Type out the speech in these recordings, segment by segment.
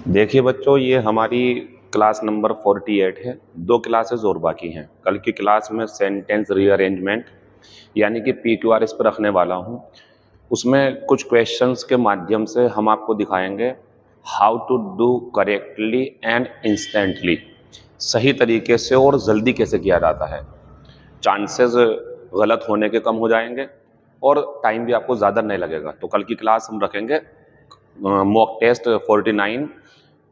देखिए बच्चों, ये हमारी क्लास नंबर 48 है। 2 क्लासेस और बाकी हैं। कल की क्लास में सेंटेंस रीअरेंजमेंट यानी कि PQRS पर रखने वाला हूँ। उसमें कुछ क्वेश्चंस के माध्यम से हम आपको दिखाएंगे how to do correctly and instantly, सही तरीके से और जल्दी कैसे किया जाता है। चांसेस गलत होने के कम हो जाएंगे और टाइम भी आपको ज़्यादा नहीं लगेगा। तो कल की क्लास हम रखेंगे मॉक टेस्ट 49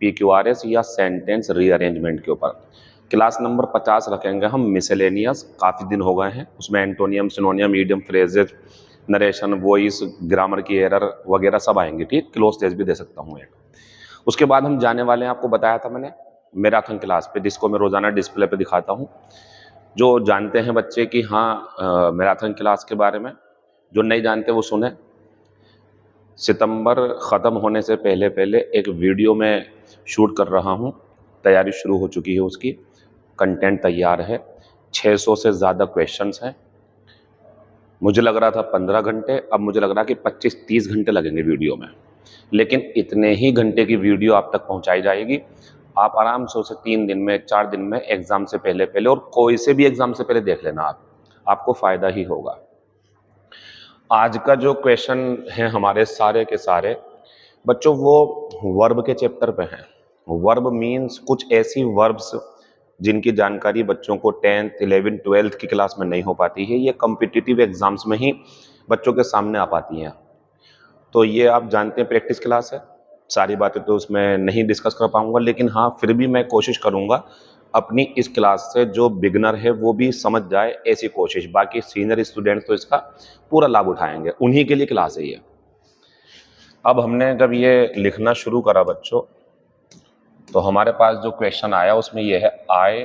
PQRS या सेंटेंस रीअरेंजमेंट के ऊपर। क्लास नंबर 50 रखेंगे हम मिसेलेनियस। काफ़ी दिन हो गए हैं, उसमें antonym, सिनोनियम, idiom, phrases, narration, voice, grammar की एरर वगैरह सब आएंगे। ठीक, क्लोज टेस्ट भी दे सकता हूँ एक। उसके बाद हम जाने वाले हैं, आपको बताया था मैंने, मैराथन क्लास पे, जिसको मैं रोज़ाना डिस्प्ले पे दिखाता हूँ। जो जानते हैं बच्चे कि हाँ मैराथन क्लास के बारे में, जो नहीं जानते वो सुने। सितंबर ख़त्म होने से पहले पहले एक वीडियो में शूट कर रहा हूँ, तैयारी शुरू हो चुकी है उसकी, कंटेंट तैयार है। 600 से ज़्यादा क्वेश्चंस हैं। मुझे लग रहा था 15 घंटे, अब मुझे लग रहा है कि 25-30 घंटे लगेंगे वीडियो में, लेकिन इतने ही घंटे की वीडियो आप तक पहुंचाई जाएगी। आप आराम से उसे 3 दिन में, 4 दिन में, एग्ज़ाम से पहले पहले, और कोई से भी एग्ज़ाम से पहले देख लेना आपको फ़ायदा ही होगा। आज का जो क्वेश्चन है हमारे सारे के सारे बच्चों, वो वर्ब के चैप्टर पे हैं। वर्ब मीन्स कुछ ऐसी वर्ब्स जिनकी जानकारी बच्चों को 10th, 11th, 12th की क्लास में नहीं हो पाती है। ये कॉम्पिटिटिव एग्जाम्स में ही बच्चों के सामने आ पाती हैं। तो ये आप जानते हैं प्रैक्टिस क्लास है, सारी बातें तो उसमें नहीं डिस्कस कर पाऊंगा, लेकिन हाँ फिर भी मैं कोशिश करूंगा अपनी इस क्लास से जो बिगनर है वो भी समझ जाए, ऐसी कोशिश। बाकी सीनियर स्टूडेंट्स तो इसका पूरा लाभ उठाएंगे, उन्हीं के लिए क्लास है ये। अब हमने जब ये लिखना शुरू करा बच्चों, तो हमारे पास जो क्वेश्चन आया उसमें ये है आई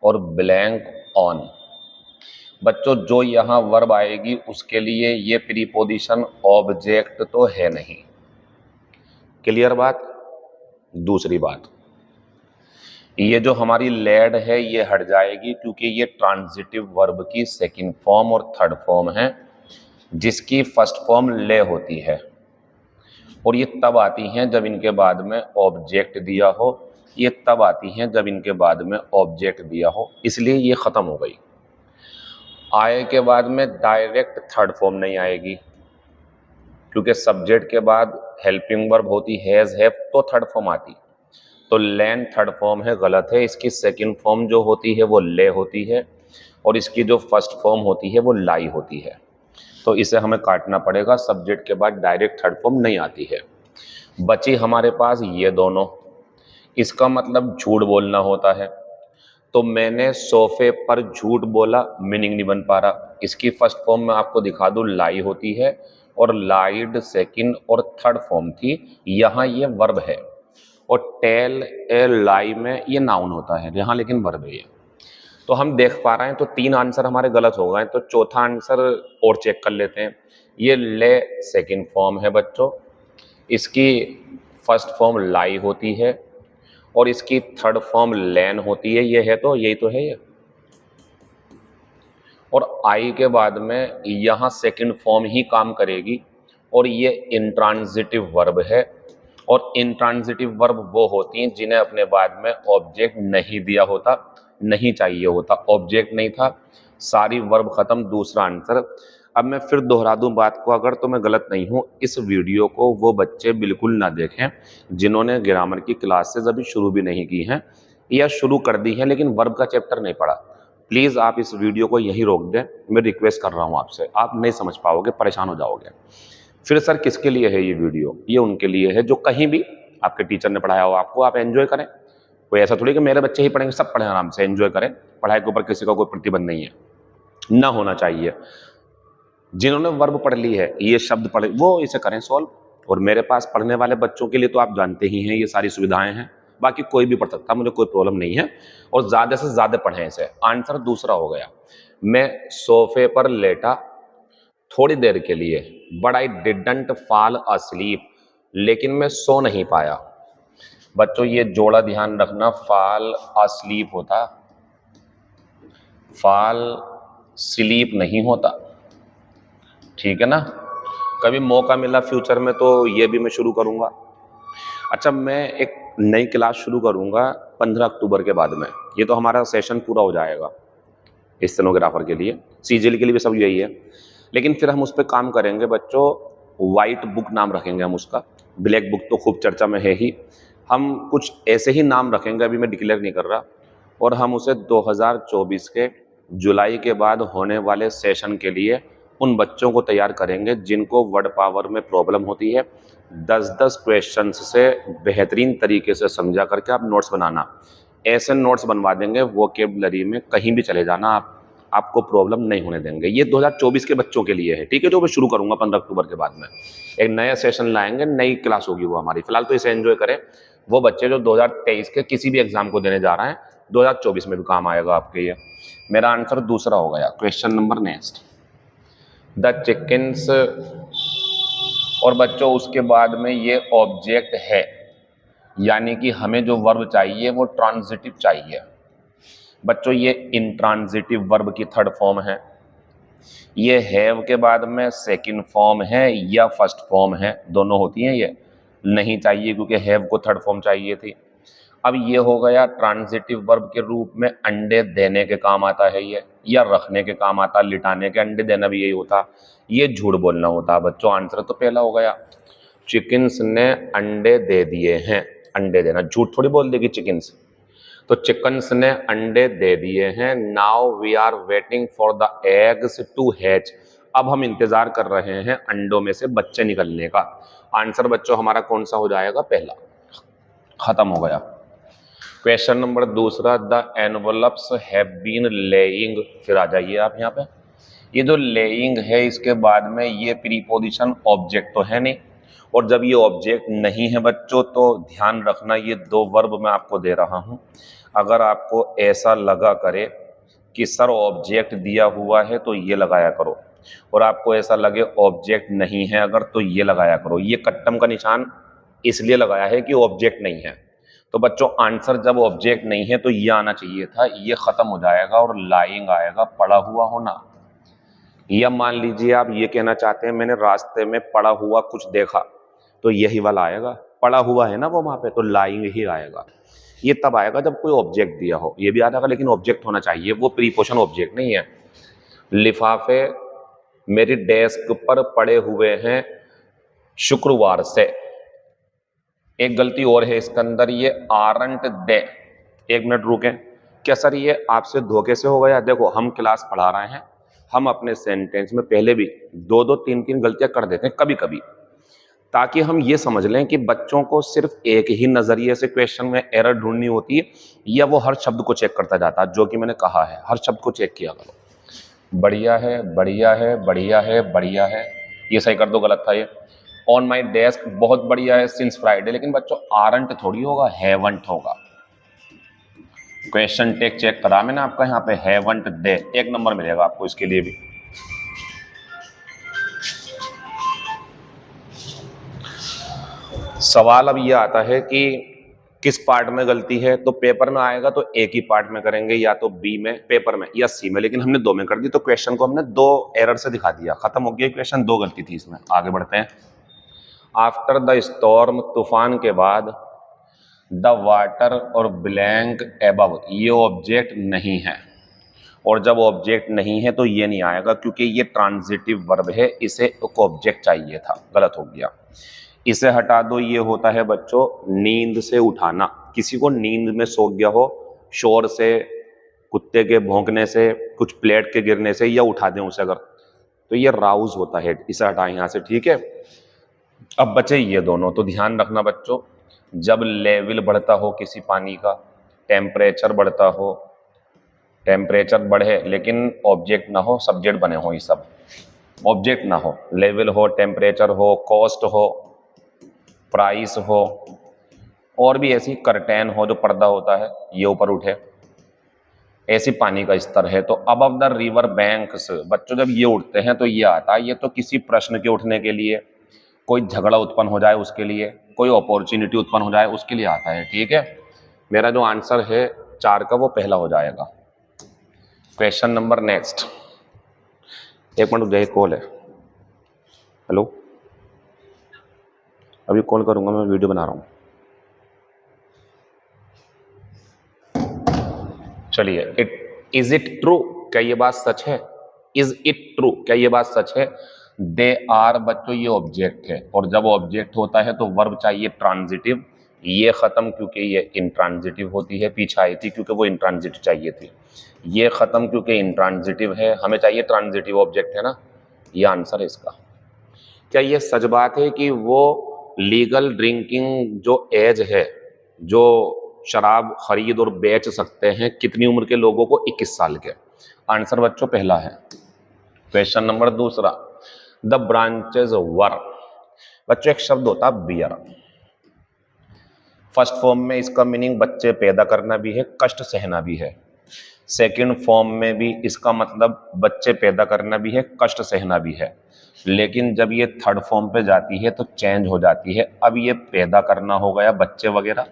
और ब्लैंक ऑन। बच्चों जो यहाँ वर्ब आएगी उसके लिए ये प्रीपोजिशन ऑब्जेक्ट तो है नहीं। क्लियर बात। दूसरी बात, ये जो हमारी लेड है ये हट जाएगी, क्योंकि ये ट्रांजिटिव वर्ब की सेकंड फॉर्म और थर्ड फॉर्म है, जिसकी फर्स्ट फॉर्म ले होती है, और ये तब आती हैं जब इनके बाद में ऑब्जेक्ट दिया हो। ये तब आती हैं जब इनके बाद में ऑब्जेक्ट दिया हो, इसलिए ये ख़त्म हो गई। आए के बाद में डायरेक्ट थर्ड फॉर्म नहीं आएगी, क्योंकि सब्जेक्ट के बाद हेल्पिंग वर्ब होती हैज़, हैव, तो थर्ड फॉर्म आती। तो लैन थर्ड फॉर्म है, गलत है। इसकी सेकंड फॉर्म जो होती है वो ले होती है, और इसकी जो फर्स्ट फॉर्म होती है वो लाई होती है। तो इसे हमें काटना पड़ेगा, सब्जेक्ट के बाद डायरेक्ट थर्ड फॉर्म नहीं आती है। बची हमारे पास ये दोनों, इसका मतलब झूठ बोलना होता है। तो मैंने सोफे पर झूठ बोला, मीनिंग नहीं बन पा रहा। इसकी फर्स्ट फॉर्म में आपको दिखा दूं, लाई होती है, और लाइड सेकंड और थर्ड फॉर्म थी। यहाँ ये वर्ब है, और टेल ए लाई में ये नाउन होता है यहाँ, लेकिन वर्ब है ये। तो हम देख पा रहे हैं, तो 3 आंसर हमारे गलत हो गए। तो चौथा आंसर और चेक कर लेते हैं। ये ले सेकंड फॉर्म है बच्चों, इसकी फर्स्ट फॉर्म लाई होती है, और इसकी थर्ड फॉर्म लैन होती है। ये है, तो यही तो है ये। और आई के बाद में यहाँ सेकंड फॉर्म ही काम करेगी, और ये इंट्रांजिटिव वर्ब है। और इंट्रांजिटिव वर्ब वो होती हैं जिन्हें अपने बाद में ऑब्जेक्ट नहीं दिया होता, नहीं चाहिए होता। ऑब्जेक्ट नहीं था, सारी वर्ब खत्म, दूसरा आंसर। अब मैं फिर दोहरा दूं बात को, अगर तो मैं गलत नहीं हूं, इस वीडियो को वो बच्चे बिल्कुल ना देखें जिन्होंने ग्रामर की क्लासेस अभी शुरू भी नहीं की हैं, या शुरू कर दी हैं लेकिन वर्ब का चैप्टर नहीं पढ़ा। प्लीज़ आप इस वीडियो को यहीं रोक दें, मैं रिक्वेस्ट कर रहा हूँ आपसे। आप नहीं समझ पाओगे, परेशान हो जाओगे। फिर सर किसके लिए है ये वीडियो? ये उनके लिए है जो कहीं भी आपके टीचर ने पढ़ाया हो आपको, आप एंजॉय करें। कोई ऐसा थोड़ी कि मेरे बच्चे ही पढ़ेंगे, सब पढ़ें आराम से, एंजॉय करें। पढ़ाई के ऊपर किसी का कोई प्रतिबंध नहीं है, ना होना चाहिए। जिन्होंने वर्ब पढ़ ली है, ये शब्द पढ़े, वो इसे करें सॉल्व। और मेरे पास पढ़ने वाले बच्चों के लिए तो आप जानते ही हैं ये सारी सुविधाएं हैं। बाकी कोई भी पढ़ सकता, मुझे कोई प्रॉब्लम नहीं है। और ज़्यादा से ज़्यादा पढ़ें इसे। आंसर दूसरा हो गया, मैं सोफे पर लेटा थोड़ी देर के लिए, but I didn't fall asleep, लेकिन मैं सो नहीं पाया। बच्चों ये जोड़ा ध्यान रखना, फॉल अस्लीप होता, फॉल स्लीप नहीं होता, ठीक है ना। कभी मौका मिला फ्यूचर में तो ये भी मैं शुरू करूंगा। अच्छा, मैं एक नई क्लास शुरू करूँगा 15 अक्टूबर के बाद में। ये तो हमारा सेशन पूरा हो जाएगा स्टेनोग्राफर के लिए, सीजीएल के लिए भी सब यही है। लेकिन फिर हम उस पे काम करेंगे बच्चों, व्हाइट बुक नाम रखेंगे हम उसका। ब्लैक बुक तो खूब चर्चा में है ही। हम कुछ ऐसे ही नाम रखेंगे, अभी मैं डिक्लेयर नहीं कर रहा। और हम उसे 2024 के जुलाई के बाद होने वाले सेशन के लिए उन बच्चों को तैयार करेंगे जिनको वर्ड पावर में प्रॉब्लम होती है। 10-10 क्वेश्चंस से बेहतरीन तरीके से समझा करके आप नोट्स बनाना। ऐसे नोट्स बनवा देंगे, वोकेबलरी में कहीं भी चले जाना आप, आपको प्रॉब्लम नहीं होने देंगे। ये 2024 के बच्चों के लिए है, ठीक है, जो मैं शुरू करूंगा 15 अक्टूबर के बाद में। एक नया सेशन लाएंगे, नई क्लास होगी वो हमारी। फिलहाल तो इसे एंजॉय करें। वो बच्चे जो 2023 के किसी भी एग्जाम को देने जा रहे हैं, 2024 में भी काम आएगा आपके। ये मेरा आंसर दूसरा हो गया। Question number next, the chickens. और बच्चों उसके बाद में ये ऑब्जेक्ट है, यानी कि हमें जो वर्ब चाहिए वो ट्रांजिटिव चाहिए। बच्चों ये इंट्रांजिटिव वर्ब की थर्ड फॉर्म है। ये हैव के बाद में सेकंड फॉर्म है या फर्स्ट फॉर्म है, दोनों होती हैं। ये नहीं चाहिए क्योंकि हैव को थर्ड फॉर्म चाहिए थी। अब ये हो गया ट्रांजिटिव वर्ब के रूप में अंडे देने के काम आता है ये, या रखने के काम आता, लिटाने के, अंडे देना भी यही होता। ये झूठ बोलना होता बच्चों। आंसर तो पहला हो गया, चिकन्स ने अंडे दे दिए हैं। अंडे देना झूठ थोड़ी बोल देगी चिकन्स। तो चिकन्स ने अंडे दे दिए हैं। Now we are waiting for the eggs to hatch. अब हम इंतजार कर रहे हैं अंडों में से बच्चे निकलने का। आंसर बच्चों हमारा कौन सा हो जाएगा? पहला। खत्म हो गया। क्वेश्चन नंबर दूसरा, the envelopes have been laying. फिर आ जाइए आप यहाँ पे। ये जो लेइंग है इसके बाद में ये प्रीपोजिशन ऑब्जेक्ट तो है नहीं, और जब ये ऑब्जेक्ट नहीं है बच्चों तो ध्यान रखना ये दो वर्ब मैं आपको दे रहा हूँ। अगर आपको ऐसा लगा करे कि सर ऑब्जेक्ट दिया हुआ है तो ये लगाया करो, और आपको ऐसा लगे ऑब्जेक्ट नहीं है अगर, तो ये लगाया करो। ये कट्टम का निशान इसलिए लगाया है कि ऑब्जेक्ट नहीं है। तो बच्चों आंसर जब ऑब्जेक्ट नहीं है तो ये आना चाहिए था, ये खत्म हो जाएगा और लाइंग आएगा, पड़ा हुआ होना। या मान लीजिए आप ये कहना चाहते हैं मैंने रास्ते में पड़ा हुआ कुछ देखा, तो यही वाला आएगा। पड़ा हुआ है ना वो वहां पे, तो लाइंग ही आएगा। ये तब आएगा जब कोई ऑब्जेक्ट दिया हो। ये भी आ जाएगा लेकिन ऑब्जेक्ट होना चाहिए, वो प्रीपोजिशन ऑब्जेक्ट नहीं है। लिफाफे मेरी डेस्क पर पड़े हुए हैं शुक्रवार से। एक गलती और है इसके अंदर, ये आरंट दे। एक मिनट रुकें, क्या सर ये आपसे धोखे से हो गया? देखो हम क्लास पढ़ा रहे हैं, हम अपने सेंटेंस में पहले भी 2-2 3-3 गलतियां कर देते हैं कभी कभी, ताकि हम ये समझ लें कि बच्चों को सिर्फ एक ही नजरिए से क्वेश्चन में एरर ढूंढनी होती है, या वो हर शब्द को चेक करता जाता है। जो कि मैंने कहा है, हर शब्द को चेक किया करो। बढ़िया है, बढ़िया है, बढ़िया है, बढ़िया है, ये सही कर दो, गलत था ये। ऑन माई डेस्क बहुत बढ़िया है सिंस फ्राइडे, लेकिन बच्चों आरंट थोड़ी होगा, हैवंट होगा। क्वेश्चन टेक चेक करा मैंने आपका, यहाँ पे हैवंट दे, 1 नंबर मिलेगा आपको इसके लिए भी। सवाल अब ये आता है कि किस पार्ट में गलती है, तो पेपर में आएगा तो एक ही पार्ट में करेंगे, या तो बी में पेपर में या सी में, लेकिन हमने 2 में कर दी, तो क्वेश्चन को हमने 2 एरर से दिखा दिया, खत्म हो गया क्वेश्चन। 2 गलती थी इसमें। आगे बढ़ते हैं। आफ्टर द स्टॉर्म, तूफान के बाद, द वाटर और ब्लैंक एबव, ये ऑब्जेक्ट नहीं है। और जब ऑब्जेक्ट नहीं है तो ये नहीं आएगा क्योंकि ये ट्रांजिटिव वर्ब है, इसे एक ऑब्जेक्ट चाहिए था, गलत हो गया। इसे हटा दो, ये होता है बच्चों नींद से उठाना। किसी को नींद में सो गया हो, शोर से, कुत्ते के भौंकने से, कुछ प्लेट के गिरने से, या उठा दें उसे अगर, तो ये राउज होता है। इसे हटाएं यहाँ से, ठीक है। अब बचे ये दोनों, तो ध्यान रखना बच्चों, जब लेवल बढ़ता हो किसी पानी का, टेम्परेचर बढ़ता हो, टेम्परेचर बढ़े लेकिन ऑब्जेक्ट ना हो, सब्जेक्ट बने हो, ये सब ऑब्जेक्ट ना हो, लेवल हो, टेम्परेचर हो, कॉस्ट हो, प्राइस हो, और भी ऐसी कर्टेन हो जो पर्दा होता है, ये ऊपर उठे, ऐसी पानी का स्तर है। तो अबव द रिवर बैंक्स, बच्चों जब ये उठते हैं तो ये आता है, ये तो किसी प्रश्न के उठने के लिए, कोई झगड़ा उत्पन्न हो जाए उसके लिए, कोई अपॉर्चुनिटी उत्पन्न हो जाए उसके लिए आता है, ठीक है। मेरा जो आंसर है 4 का वो पहला हो जाएगा। Question number next. 1 मिनट रुक, कॉल है। हेलो, अभी कॉल करूंगा, मैं वीडियो बना रहा हूँ। चलिए, इज इट ट्रू, क्या ये बात सच है? इज इट ट्रू, क्या ये बात सच है? दे आर, बच्चों ये ऑब्जेक्ट है, और जब ऑब्जेक्ट होता है तो वर्ब चाहिए ट्रांजिटिव। ये खत्म क्योंकि ये इंट्रांजिटिव होती है, पीछे आई थी क्योंकि वो इंट्रांजिटिव चाहिए थी। ये खत्म क्योंकि इंट्रांजिटिव है, हमें चाहिए ट्रांजिटिव ऑब्जेक्ट, है ना? ये आंसर है इसका। क्या ये सच बात है कि वो लीगल ड्रिंकिंग जो एज है, जो शराब खरीद और बेच सकते हैं, कितनी उम्र के लोगों को? 21 साल के। आंसर बच्चों पहला है। क्वेश्चन नंबर दूसरा, द ब्रांचेज वर, बच्चों एक शब्द होता है बियर। फर्स्ट फॉर्म में इसका मीनिंग बच्चे पैदा करना भी है, कष्ट सहना भी है। सेकंड फॉर्म में भी इसका मतलब बच्चे पैदा करना भी है, कष्ट सहना भी है। लेकिन जब ये थर्ड फॉर्म पे जाती है तो चेंज हो जाती है। अब ये पैदा करना हो गया बच्चे वगैरह,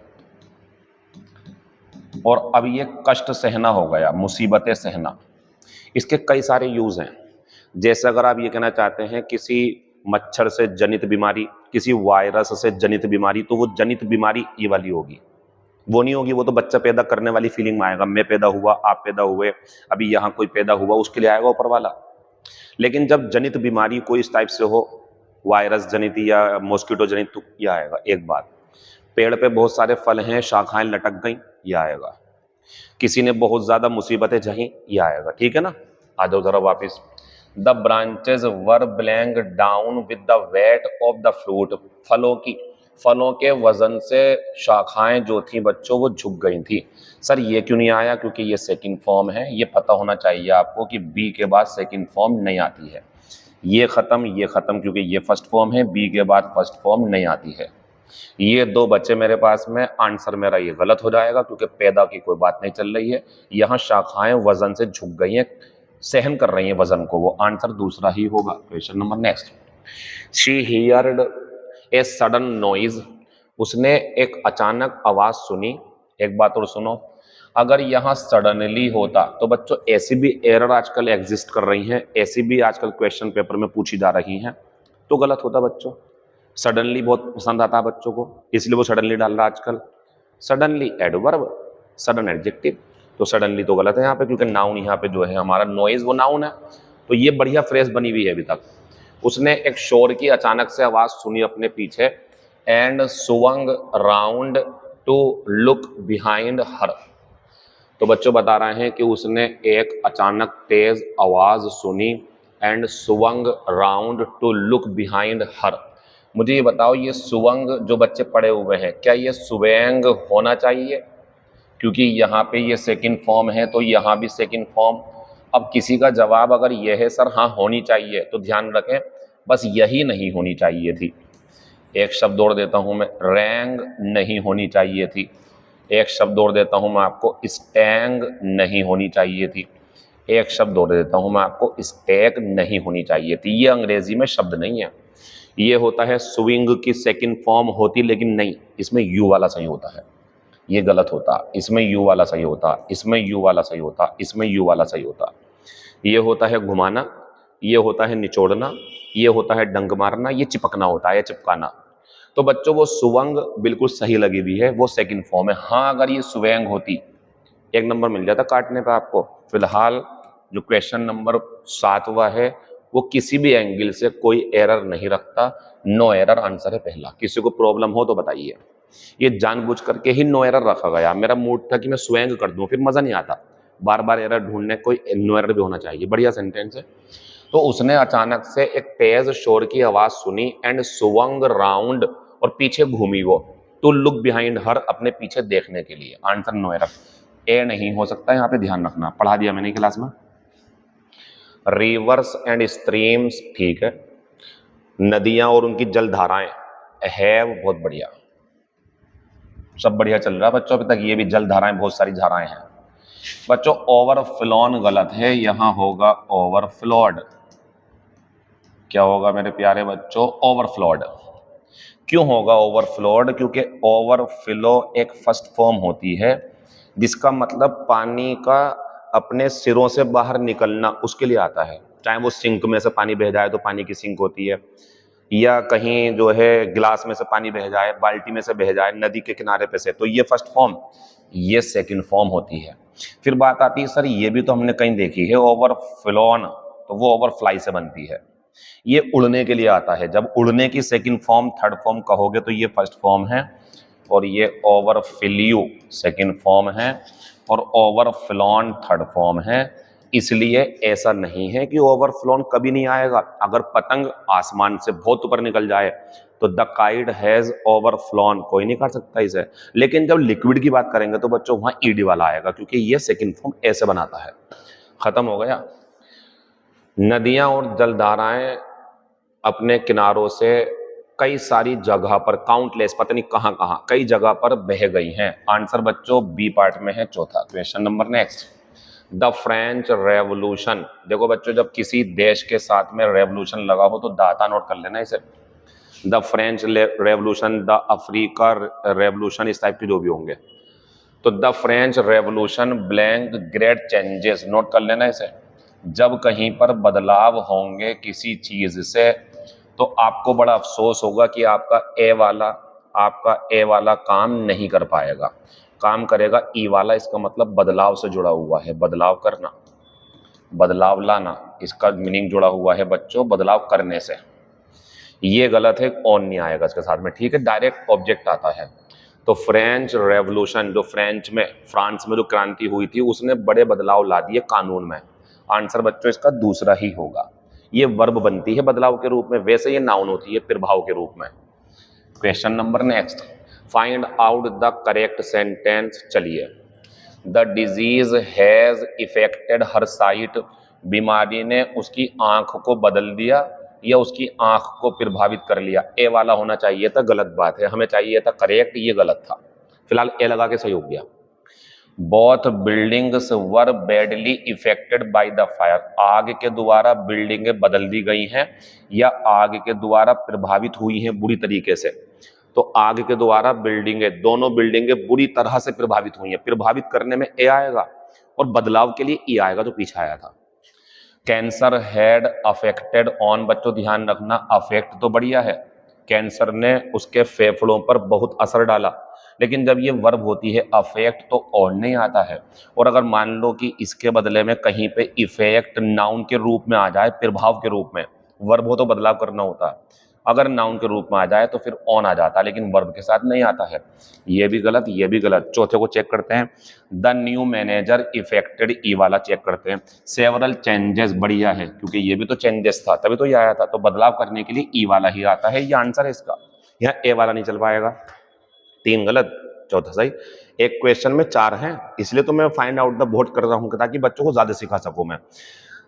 और अब ये कष्ट सहना हो गया, मुसीबतें सहना। इसके कई सारे यूज हैं। जैसे अगर आप ये कहना चाहते हैं किसी मच्छर से जनित बीमारी, किसी वायरस से जनित बीमारी, तो वो जनित बीमारी ये वाली होगी, वो नहीं होगी। वो तो बच्चा पैदा करने वाली फीलिंग में आएगा, मैं पैदा हुआ, आप पैदा हुए, अभी यहाँ कोई पैदा हुआ, उसके लिए आएगा ऊपर वाला। लेकिन जब जनित बीमारी कोई इस टाइप से हो, वायरस जनित या मॉस्किटो जनित, तो ये आएगा। एक बात, पेड़ पे बहुत सारे फल हैं, शाखाएं लटक गई, ये आएगा। किसी ने बहुत ज्यादा मुसीबतें झही, ये आएगा। ठीक है ना? आ जाओ जरा वापिस। The branches were blank down with the weight of the fruit, फलों के वजन से शाखाएं जो थी बच्चों वो झुक गई थी। सर ये क्यों नहीं आया? क्योंकि ये सेकंड फॉर्म है। ये पता होना चाहिए आपको कि बी के बाद सेकंड फॉर्म नहीं आती है। ये खत्म क्योंकि ये फर्स्ट फॉर्म है, बी के बाद फर्स्ट फॉर्म नहीं आती है। ये दो बच्चे मेरे पास में, आंसर मेरा ये गलत हो जाएगा क्योंकि पैदा की कोई बात नहीं चल रही है। यहाँ शाखाएं वजन से झुक गई हैं, सहन कर रही हैं वजन को, वो आंसर दूसरा ही होगा। Question number next, she heard a sudden noise, उसने एक अचानक आवाज सुनी। एक बात और सुनो, अगर यहाँ सडनली होता तो बच्चों ऐसी भी एरर आजकल एग्जिस्ट कर रही हैं, ऐसी भी आजकल क्वेश्चन पेपर में पूछी जा रही हैं, तो गलत होता बच्चों। सडनली बहुत पसंद आता है बच्चों को, इसलिए वो सडनली डाल रहा है आजकल। सडनली एडवर्ब, सडन एडजेक्टिव, तो सडनली तो गलत है यहाँ पे, क्योंकि नाउन यहाँ पे जो है हमारा नॉइज वो नाउन है। तो ये बढ़िया फ्रेज बनी हुई है अभी तक। उसने एक शोर की अचानक से आवाज सुनी अपने पीछे, and swung round to look behind her. तो बच्चों बता रहे हैं कि उसने एक अचानक तेज आवाज सुनी, and swung round to look behind her. मुझे ये बताओ, ये swung जो बच्चे पढ़े हुए हैं, क्या ये swang होना चाहिए? क्योंकि यहाँ पे ये सेकंड फॉर्म है, तो यहाँ भी सेकंड फॉर्म। अब किसी का जवाब अगर यह है सर हाँ होनी चाहिए, तो ध्यान रखें बस यही नहीं होनी चाहिए थी। एक शब्द और देता हूं मैं, रैंग नहीं होनी चाहिए थी। एक शब्द और देता हूं मैं आपको, स्टैंग नहीं होनी चाहिए थी। एक शब्द और देता हूं मैं आपको, स्टैक नहीं होनी चाहिए थी। ये अंग्रेजी में शब्द नहीं है, ये होता है स्विंग की सेकंड फॉर्म होती, लेकिन नहीं, इसमें यू वाला सही होता है। ये गलत होता, इसमें यू वाला सही होता, इसमें यू वाला सही होता, इसमें यू वाला सही होता। ये होता है घुमाना, ये होता है निचोड़ना, ये होता है डंक मारना, ये चिपकना होता है, चिपकाना। तो बच्चों वो सुवंग बिल्कुल सही लगी हुई है, वो सेकंड फॉर्म है। हाँ अगर ये सुवेंग होती, एक नंबर मिल जाता काटने पे आपको। फिलहाल जो क्वेश्चन नंबर 7वां है वो किसी भी एंगल से कोई एरर नहीं रखता, नो एरर आंसर है पहला। किसी को प्रॉब्लम हो तो बताइए। ये जानबूझ करके ही नो एरर रखा गया, मेरा मूड था कि मैं स्वैंग कर दूं, फिर मजा नहीं आता बार बार एरर ढूंढने, कोई नो एरर भी होना चाहिए। बढ़िया सेंटेंस है। तो उसने अचानक से एक तेज शोर की आवाज सुनी, एंड swung राउंड, और पीछे घूमी वो, टू लुक बिहाइंड हर, अपने पीछे देखने के लिए। आंसर नो एरर, ए नहीं हो सकता, यहाँ पे ध्यान रखना, पढ़ा दिया मैंने क्लास में। रिवर्स एंड स्ट्रीम्स, ठीक है, नदियां और उनकी जलधाराएं, हैव, बहुत बढ़िया, सब बढ़िया चल रहा है बच्चों अभी तक। ये भी जलधाराएं, बहुत सारी धाराएं हैं बच्चों। ओवरफ्लोन गलत है, यहां होगा ओवरफ्लोड। क्या होगा मेरे प्यारे बच्चों? ओवरफ्लोड। क्यों होगा ओवरफ्लोड? क्योंकि ओवरफ्लो एक फर्स्ट फॉर्म होती है, जिसका मतलब पानी का अपने सिरों से बाहर निकलना, उसके लिए आता है। चाहे वो सिंक में से पानी बह जाए तो पानी की सिंक होती है, या कहीं जो है गिलास में से पानी बह जाए, बाल्टी में से बह जाए, नदी के किनारे पे से, तो ये फर्स्ट फॉर्म। ये सेकंड फॉर्म होती है। फिर बात आती है सर ये भी तो हमने कहीं देखी है ओवरफ्लोन, तो वो ओवरफ्लाई से बनती है। ये उड़ने के लिए आता है। जब उड़ने की सेकंड फॉर्म थर्ड फॉर्म कहोगे तो ये फर्स्ट फॉर्म है, और ये ओवरफ्ल्यू सेकंड फॉर्म है, और ओवरफ्लॉन थर्ड फॉर्म है। इसलिए ऐसा नहीं है कि ओवरफ्लोन कभी नहीं आएगा। अगर पतंग आसमान से बहुत ऊपर निकल जाए तो द काइट हैज ओवरफ्लॉन, कोई नहीं कर सकता इसे। लेकिन जब लिक्विड की बात करेंगे तो बच्चों वहां ईडी वाला आएगा, क्योंकि ये सेकंड फॉर्म ऐसे बनाता है। खत्म हो गया। नदियां और जलधाराएं अपने किनारों से कई सारी जगह पर, काउंटलेस, पता नहीं कहां कहां, कई जगह पर बह गई हैं। आंसर बच्चों बी पार्ट में है, चौथा question number next. The French revolution, देखो बच्चों जब किसी देश के साथ में रेवोल्यूशन लगा हो तो दाता नोट कर लेना इसे। The French revolution, the Africa revolution, इस टाइप के जो भी होंगे। तो the French revolution blank great changes, note कर लेना इसे। जब कहीं पर बदलाव होंगे किसी चीज से तो आपको बड़ा अफसोस होगा कि आपका ए वाला काम नहीं कर पाएगा, काम करेगा ई वाला। इसका मतलब बदलाव से जुड़ा हुआ है, बदलाव करना, बदलाव लाना, इसका मीनिंग जुड़ा हुआ है बच्चों बदलाव करने से। ये गलत है, ऑन नहीं आएगा इसके साथ में, ठीक है, डायरेक्ट ऑब्जेक्ट आता है। तो फ्रेंच रेवोल्यूशन, जो फ्रांस में जो क्रांति हुई थी उसने बड़े बदलाव ला दिए कानून में। आंसर बच्चों इसका दूसरा ही होगा। ये वर्ब बनती है बदलाव के रूप में, वैसे ये नाउन होती है प्रभाव के रूप में। Question number next, find out the correct sentence. चलिए, the disease has affected her sight, बीमारी ने उसकी आंख को बदल दिया या उसकी आंख को प्रभावित कर लिया। ए वाला होना चाहिए था, गलत बात है, हमें चाहिए था करेक्ट, ये गलत था। फिलहाल ए लगा के सही हो गया। Both buildings were badly affected by the fire, आग के द्वारा बिल्डिंगें बदल दी गई हैं या आग के द्वारा प्रभावित हुई हैं बुरी तरीके से। तो आग के द्वारा बिल्डिंगें, दोनों बिल्डिंगें बुरी तरह से प्रभावित हुई हैं। प्रभावित करने में ए आएगा और बदलाव के लिए ई आएगा जो पीछे आया था। कैंसर हैड अफेक्टेड ऑन, बच्चों ध्यान रखना, अफेक्ट तो बढ़िया है, कैंसर ने उसके फेफड़ों पर बहुत असर डाला। लेकिन जब ये वर्ब होती है अफेक्ट तो ऑन नहीं आता है। और अगर मान लो कि इसके बदले में कहीं पे इफेक्ट नाउन के रूप में आ जाए, प्रभाव के रूप में, वर्ब हो तो बदलाव करना होता है, अगर नाउन के रूप में आ जाए तो फिर ऑन आ जाता, लेकिन वर्ब के साथ नहीं आता है। ये भी गलत, ये भी गलत। चौथे को चेक करते हैं, द न्यू मैनेजर इफेक्टेड, ई वाला चेक करते हैं। सेवरल चेंजेस, बढ़िया है क्योंकि ये भी तो चेंजेस था तभी तो ये आया था, तो बदलाव करने के लिए ई वाला ही आता है, ये आंसर है इसका। यहाँ ए वाला नहीं चल पाएगा। 3 गलत, चौथा सही। एक क्वेश्चन में 4 हैं, इसलिए तो मैं फाइंड आउट द वोट कर रहा हूँ ताकि बच्चों को ज्यादा सिखा सकूं मैं।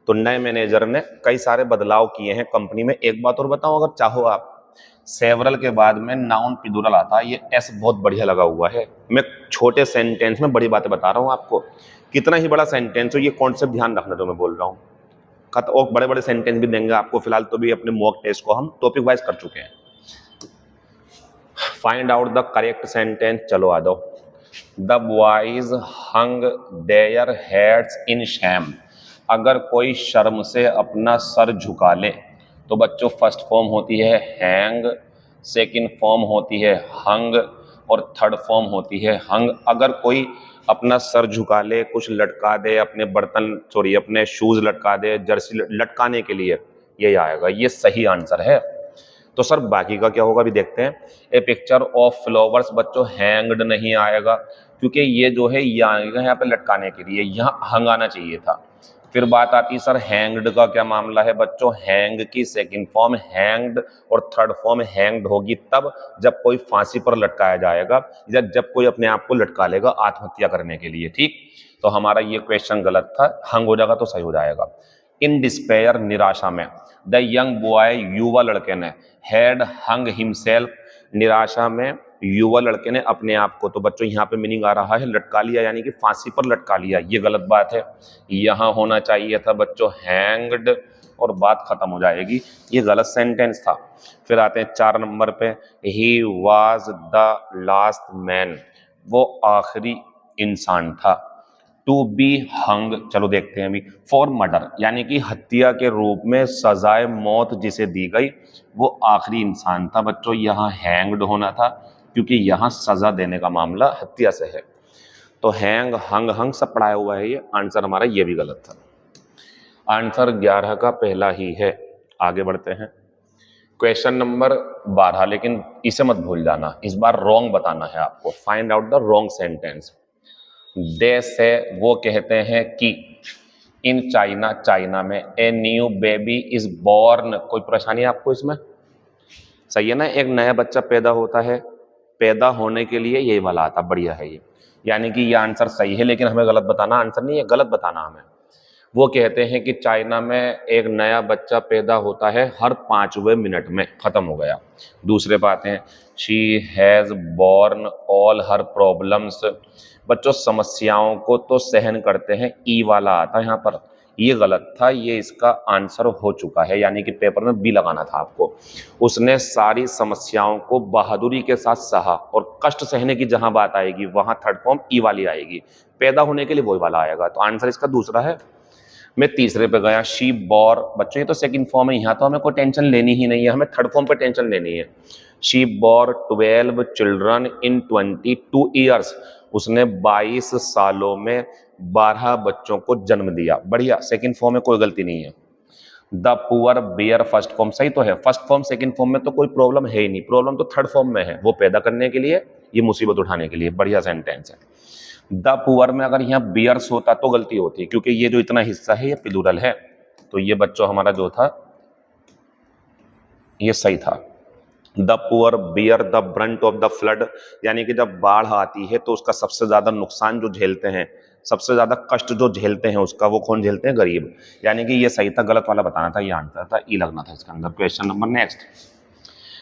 तो नए मैनेजर ने कई सारे बदलाव किए हैं कंपनी में। एक बात और बताऊं अगर चाहो आप, सेवरल के बाद में नाउन प्लूरल आता है, ये एस बहुत बढ़िया लगा हुआ है। मैं छोटे सेंटेंस में बड़ी बातें बता रहा हूं आपको, कितना ही बड़ा सेंटेंस हो ये कॉन्सेप्ट ध्यान रखना जो मैं बोल रहा हूँ। और बड़े बड़े सेंटेंस भी देंगे आपको, फिलहाल तो भी अपने मॉक टेस्ट को हम टॉपिक वाइज कर चुके हैं। Find out the correct sentence, चलो आ जाओ। The boys hung their heads in sham, अगर कोई शर्म से अपना सर झुका ले तो बच्चों फर्स्ट फॉर्म होती है हैंग, सेकंड फॉर्म होती है हंग, और थर्ड फॉर्म होती है हंग। अगर कोई अपना सर झुका ले, कुछ लटका दे, अपने शूज लटका दे, जर्सी लटकाने के लिए, ये आएगा, ये सही आंसर है। तो सर बाकी का क्या होगा अभी देखते हैं। ए पिक्चर ऑफ फ्लावर्स, बच्चों हैंग्ड नहीं आएगा क्योंकि ये जो है यहाँ पे लटकाने के लिए, यहाँ हंग आना चाहिए था। फिर बात आती सर हैंग्ड का क्या मामला है बच्चों, हैंग की सेकंड फॉर्म हैंग्ड और थर्ड फॉर्म हैंग्ड होगी तब जब कोई फांसी पर लटकाया जाएगा या जब कोई अपने आप को लटका लेगा आत्महत्या करने के लिए, ठीक। तो हमारा ये क्वेश्चन गलत था, हंग हो जाएगा तो सही हो जाएगा। इन डिस्पेयर, निराशा में, द यंग बॉय, युवा लड़के ने, हैड हंग हिमसेल्फ, निराशा में युवा लड़के ने अपने आप को, तो बच्चों यहाँ पे मीनिंग आ रहा है लटका लिया, यानी कि फांसी पर लटका लिया, ये गलत बात है। यहाँ होना चाहिए था बच्चों हैंग्ड और बात खत्म हो जाएगी, ये गलत सेंटेंस था। फिर आते हैं 4 नंबर पे, he was the last man, वो आखिरी इंसान था। टू बी हंग, चलो देखते हैं अभी, फॉर मर्डर, यानी कि हत्या के रूप में सजाए मौत जिसे दी गई, वो आखिरी इंसान था बच्चों। यहाँ हैंग्ड होना था क्योंकि यहाँ सजा देने का मामला हत्या से है। तो हैंग हंग हंग सब पढ़ाया हुआ है ये। आंसर हमारा ये भी गलत था। आंसर 11 का पहला ही है। आगे बढ़ते हैं। क्वेश्चन नंबर 12, लेकिन इसे मत भूल जाना, इस बार रॉन्ग बताना है आपको। Find out the wrong sentence. They say वो कहते हैं कि इन चाइना, चाइना में a new baby is born. कोई परेशानी है आपको इसमें? सही है ना, एक नया बच्चा पैदा होता है, पैदा होने के लिए यही वाला आता, बढ़िया है ये। यानी कि ये आंसर सही है, लेकिन हमें गलत बताना आंसर नहीं है, गलत बताना हमें। वो कहते हैं कि चाइना में एक नया बच्चा पैदा होता है हर 5वें मिनट में। खत्म हो गया। दूसरे बात है, she has born all her problems. बच्चों समस्याओं को तो सहन करते हैं, ई वाला आता है यहाँ पर, ये गलत था, ये इसका आंसर हो चुका है, यानी कि पेपर में बी लगाना था आपको। उसने सारी समस्याओं को बहादुरी के साथ सहा, और कष्ट सहने की जहां बात आएगी वहां थर्ड फॉर्म ई वाली आएगी, पैदा होने के लिए वही वाला आएगा। तो आंसर इसका दूसरा है। मैं तीसरे पे गया, शी बॉर। बच्चों ये तो सेकंड फॉर्म है, यहाँ तो हमें कोई टेंशन लेनी ही नहीं है, हमें थर्ड फॉर्म पे टेंशन लेनी है। She bore 12 children in 22 years. उसने 22 सालों में 12 बच्चों को जन्म दिया। बढ़िया, सेकंड फॉर्म में कोई गलती नहीं है। The poor bear first form, सही तो है। फर्स्ट फॉर्म सेकंड फॉर्म में तो कोई प्रॉब्लम है ही नहीं, प्रॉब्लम तो थर्ड फॉर्म में है, वो पैदा करने के लिए, ये मुसीबत उठाने के लिए। बढ़िया सेंटेंस है। द पुअर में अगर यहाँ बियर्स होता तो गलती होती, क्योंकि ये जो इतना हिस्सा है ये प्लूरल है, तो ये बच्चों हमारा जो था ये सही था। The poor bear the Brunt of the flood, यानी कि जब बाढ़ आती है तो उसका सबसे ज्यादा नुकसान जो झेलते हैं, सबसे ज्यादा कष्ट जो झेलते हैं उसका, वो कौन झेलते हैं? गरीब। यानी कि ये सही था, गलत वाला बताना था, ये आंसर था, ई लगना था इसके अंदर। Question number next.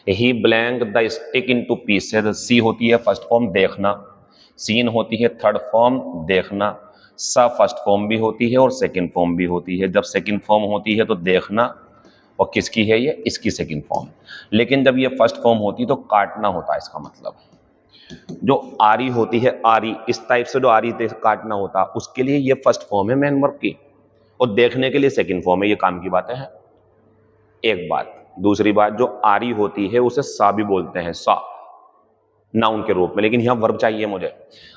He blank the stick into pieces. C होती है फर्स्ट फॉर्म, देखना। सीन होती है थर्ड फॉर्म, देखना। स फर्स्ट फॉर्म भी होती है और सेकंड फॉर्म भी होती है। जब सेकंड फॉर्म होती है तो देखना, और किसकी है ये? इसकी सेकंड फॉर्म। लेकिन जब ये फर्स्ट फॉर्म होती है तो काटना होता है, इसका मतलब जो आरी होती है, आरी इस टाइप से जो आरी काटना होता है, उसके लिए ये फर्स्ट फॉर्म है मेन वर्ब की, और देखने के लिए सेकंड फॉर्म है। ये काम की बातें हैं, एक बात। दूसरी बात, जो आरी होती है उसे सा भी बोलते हैं, सा नाउन के रूप में, लेकिन यहां वर्ब चाहिए मुझे।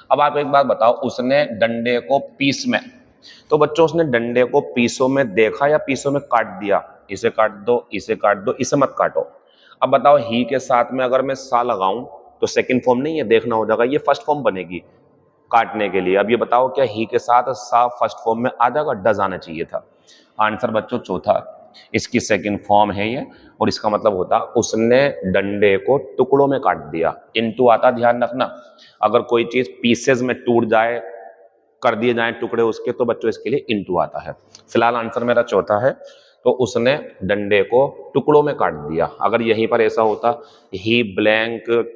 अब आप एक बात बताओ, उसने डंडे को पीस में, तो बच्चों उसने डंडे को पीसों में देखा या पीसों में काट दिया? इसे काट दो, इसे काट दो, इसे मत काटो। अब बताओ, ही के साथ में अगर मैं सा लगाऊं तो सेकंड फॉर्म नहीं है, देखना हो जाएगा, ये फर्स्ट फॉर्म बनेगी काटने के लिए। अब ये बताओ, क्या ही के साथ सा फर्स्ट फॉर्म में आ जाएगा? डज आना चाहिए था। आंसर बच्चों चौथा, इसकी सेकंड फॉर्म है ये, और इसका मतलब होता उसने डंडे को टुकड़ों में काट दिया। इनटू आता, ध्यान रखना, अगर कोई चीज पीसेस में टूट जाए, कर दिए जाए टुकड़े उसके, तो बच्चों इसके लिए इनटू आता है। फिलहाल आंसर मेरा चौथा है, तो उसने डंडे को टुकड़ों में काट दिया। अगर यहीं पर ऐसा होता, he blank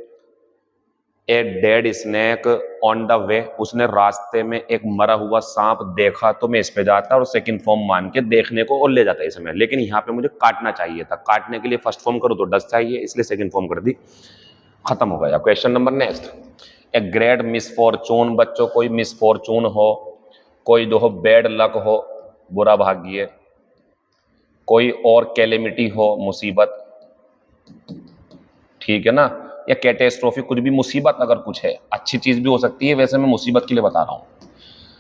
a dead snake on the way, उसने रास्ते में एक मरा हुआ सांप देखा, तो मैं इस पे जाता और सेकंड फॉर्म मान के देखने को और ले जाता इसमें। लेकिन यहाँ पे मुझे काटना चाहिए था, काटने के लिए फर्स्ट फॉर्म करो तो डज चाहिए, इसलिए सेकंड फॉर्म कर दी, खत्म हो गया। Question number next. A great misfortune. बच्चों कोई मिसफॉर्चून हो, कोई जो हो बैड लक हो, बुरा भाग्य, कोई और कैलेमिटी हो, मुसीबत, ठीक है ना, या कैटेस्ट्रोफी, कुछ भी मुसीबत अगर कुछ है, अच्छी चीज भी हो सकती है, वैसे मैं मुसीबत के लिए बता रहा हूं।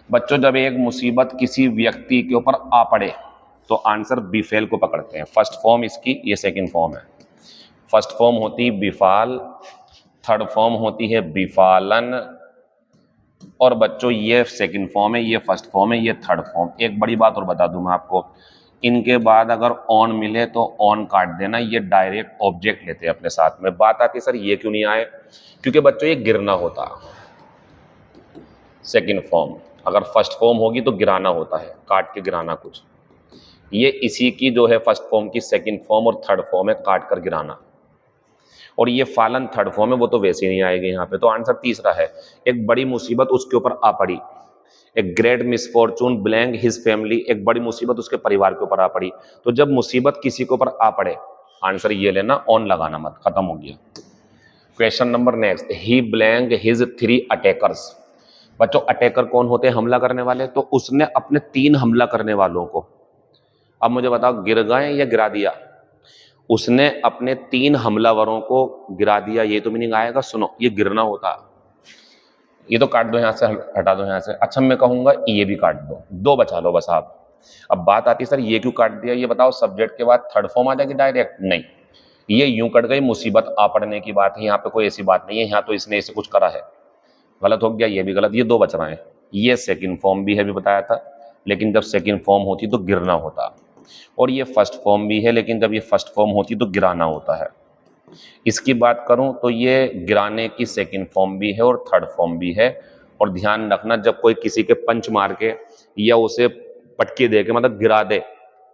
बच्चों जब एक मुसीबत किसी व्यक्ति के ऊपर आ पड़े तो आंसर बिफेल को पकड़ते हैं। फर्स्ट फॉर्म इसकी, ये सेकंड फॉर्म है। फर्स्ट फॉर्म होती बिफाल, थर्ड फॉर्म होती है बिफालन, और बच्चों ये सेकंड फॉर्म है, ये फर्स्ट फॉर्म है, ये थर्ड फॉर्म। एक बड़ी बात और बता दूं मैं आपको, इनके बाद अगर ऑन मिले तो ऑन काट देना, ये डायरेक्ट ऑब्जेक्ट लेते हैं अपने साथ में। बात आती है सर ये क्यों नहीं आए? क्योंकि बच्चों ये गिरना होता सेकंड फॉर्म, अगर फर्स्ट फॉर्म होगी तो गिराना होता है, काट के गिराना कुछ। ये इसी की जो है फर्स्ट फॉर्म की सेकंड फॉर्म और थर्ड फॉर्म है, काट कर गिराना। और ये फालन थर्ड फॉर्म है, वो तो वैसे ही नहीं आएगी यहाँ पे। तो आंसर तीसरा है, एक बड़ी मुसीबत उसके ऊपर आ पड़ी। एक great misfortune blank his family, एक बड़ी मुसीबत उसके परिवार के ऊपर आ पड़ी। तो जब मुसीबत किसी के ऊपर आ पड़े, आंसर ये लेना, ऑन लगाना मत, खत्म हो गया। Question number next. He blank his 3 attackers. बच्चों अटैकर कौन होते हैं? हमला करने वाले। तो उसने अपने 3 हमला करने वालों को, अब मुझे बताओ गिर गए या गिरा दिया? उसने अपने 3 हमलावरों को गिरा दिया, ये तो मीनिंग आएगा। सुनो, ये गिरना होता, ये तो काट दो यहाँ से, हटा दो यहाँ से। अच्छा मैं कहूँगा ये भी काट दो, दो बचा लो बस आप। अब बात आती है सर ये क्यों काट दिया, ये बताओ सब्जेक्ट के बाद थर्ड फॉर्म आ जाएगी डायरेक्ट? नहीं, ये यूं कट गई, मुसीबत आ पड़ने की बात है, यहाँ पे कोई ऐसी बात नहीं है, यहाँ तो इसने इसे कुछ करा है, गलत हो गया, ये भी गलत, ये दो बच रहे हैं। ये सेकंड फॉर्म भी है, भी बताया था, लेकिन जब सेकंड फॉर्म होती तो गिरना होता, और ये फर्स्ट फॉर्म भी है, लेकिन जब ये फर्स्ट फॉर्म होती तो गिराना होता है। इसकी बात करूं तो ये गिराने की सेकंड फॉर्म भी है और थर्ड फॉर्म भी है। और ध्यान रखना, जब कोई किसी के पंच मार के या उसे पटके दे के मतलब गिरा दे,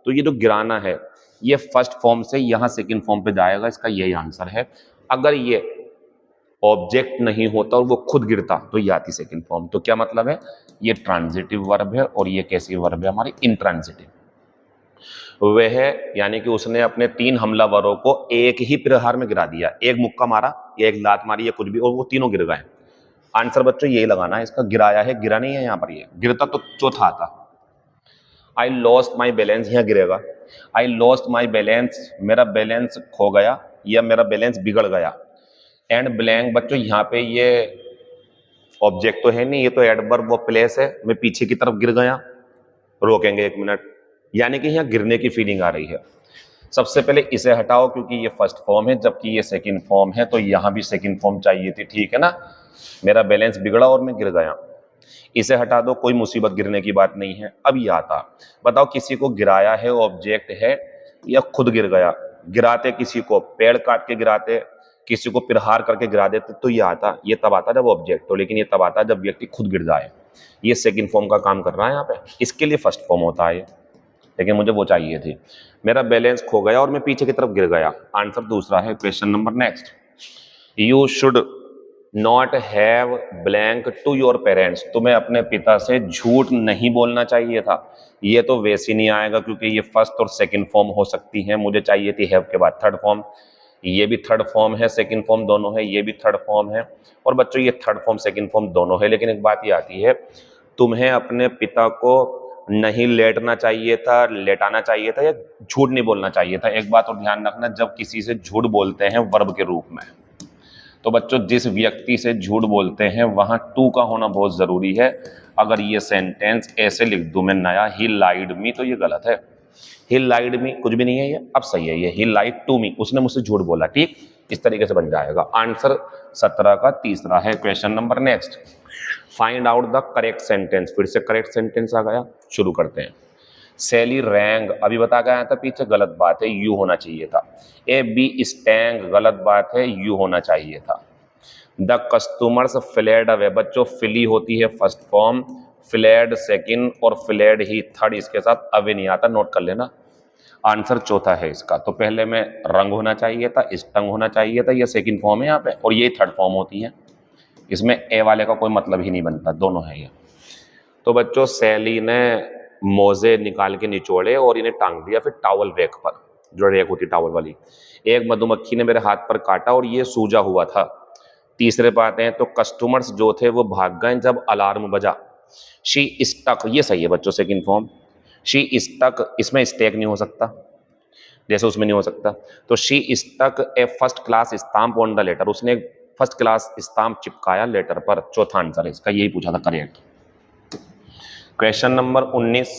तो ये जो गिराना है ये फर्स्ट फॉर्म से यहाँ सेकंड फॉर्म पे जाएगा, इसका यही आंसर है। अगर ये ऑब्जेक्ट नहीं होता और वो खुद गिरता तो ये आती सेकंड फॉर्म। तो क्या मतलब है, ये ट्रांजिटिव वर्ब है, और ये कैसी वर्ब है हमारी, इंट्रांजिटिव। वह यानी कि उसने अपने 3 हमलावरों को एक ही प्रहार में गिरा दिया, एक मुक्का मारा या एक लात मारी या कुछ भी, और वो तीनों गिर गए। आंसर बच्चों यही लगाना है इसका, गिराया है, गिरा नहीं है यहाँ पर, ये गिरता तो चौथा आता। आई लॉस्ट माई बैलेंस, यहाँ गिरेगा। आई लॉस्ट माई बैलेंस, मेरा बैलेंस खो गया या मेरा बैलेंस बिगड़ गया। एंड ब्लैंक बच्चों यहाँ पे ये ऑब्जेक्ट तो है नहीं, ये तो एडवर्ब ऑफ प्लेस है, मैं पीछे की तरफ गिर गया। रोकेंगे 1 मिनट, यानी कि यहाँ गिरने की फीलिंग आ रही है। सबसे पहले इसे हटाओ क्योंकि ये फर्स्ट फॉर्म है, जबकि ये सेकंड फॉर्म है, तो यहाँ भी सेकंड फॉर्म चाहिए थी, ठीक है ना। मेरा बैलेंस बिगड़ा और मैं गिर गया, इसे हटा दो, कोई मुसीबत गिरने की बात नहीं है। अब ये आता, बताओ किसी को गिराया है, ऑब्जेक्ट है, या खुद गिर गया। गिराते किसी को पेड़ काट के गिराते, किसी को प्रहार करके गिरा देते, तो ये आता, ये तब आता जब ऑब्जेक्ट हो, लेकिन ये तब आता जब व्यक्ति खुद गिर जाए। ये सेकंड फॉर्म का काम कर रहा है यहाँ पे, इसके लिए फर्स्ट फॉर्म होता है, लेकिन मुझे वो चाहिए थी। मेरा बैलेंस खो गया और मैं पीछे की तरफ गिर गया, आंसर दूसरा है। Question number next, you should not have blank to your parents, तुम्हें अपने पिता से झूठ नहीं बोलना चाहिए था। ये तो वैसे नहीं आएगा क्योंकि ये फर्स्ट और सेकंड फॉर्म हो सकती है, मुझे चाहिए थी हैव के बाद थर्ड फॉर्म। ये भी थर्ड फॉर्म है, सेकंड फॉर्म दोनों है, ये भी थर्ड फॉर्म है, और बच्चों ये थर्ड फॉर्म सेकंड फॉर्म दोनों है। लेकिन एक बात ये आती है, तुम्हें अपने पिता को नहीं लेटना चाहिए था, लेटाना चाहिए था, या झूठ नहीं बोलना चाहिए था। एक बात और ध्यान रखना, जब किसी से झूठ बोलते हैं वर्ब के रूप में, तो बच्चों जिस व्यक्ति से झूठ बोलते हैं वहां टू का होना बहुत जरूरी है। अगर ये सेंटेंस ऐसे लिख दूं मैं नया, ही लाइड मी, तो ये गलत है। ही लाइड मी कुछ भी नहीं है, ये अब सही है, ये ही लाइड टू मी, उसने मुझसे झूठ बोला, ठीक, इस तरीके से बन जाएगा। आंसर 17 का तीसरा है। Question number next, find out the correct sentence. फिर से करेक्ट सेंटेंस आ गया, शुरू करते हैं। सैली रैंग, अभी बता गया था पीछे, गलत बात है, यू होना चाहिए था। ए बी स्टैंग, गलत बात है, यू होना चाहिए था। द कस्टमर्स फ्लेड अवे, बच्चों फिली होती है फर्स्ट फॉर्म, फ्लेड सेकंड, और फ्लेड ही थर्ड, इसके साथ अवे नहीं आता, नोट कर लेना। आंसर चौथा है इसका। तो पहले में रंग होना चाहिए था, स्टंग होना चाहिए था, ये सेकंड फॉर्म है यहाँ पे, और ये थर्ड फॉर्म होती है, इसमें ए वाले का कोई मतलब ही नहीं बनता, दोनों है ये। तो बच्चों सैली ने मोजे निकाल के निचोड़े और इन्हें टांग दिया फिर टॉवल रैक पर, जो रैक होती टॉवल वाली। एक मधुमक्खी ने मेरे हाथ पर काटा और ये सूजा हुआ था। तीसरे पे आते हैं, तो कस्टमर्स जो थे वो भाग गए जब अलार्म बजा। शी स्टक, ये सही है बच्चों सेकंड फॉर्म। शी स्टक, इसमें स्टेक नहीं हो सकता, जैसे उसमें नहीं हो सकता। तो she stuck a first class stamp on the letter, उसने फर्स्ट क्लास स्टाम्प चिपकाया लेटर पर, चौथा आंसर है इसका, यही पूछा था correct. Question number 19,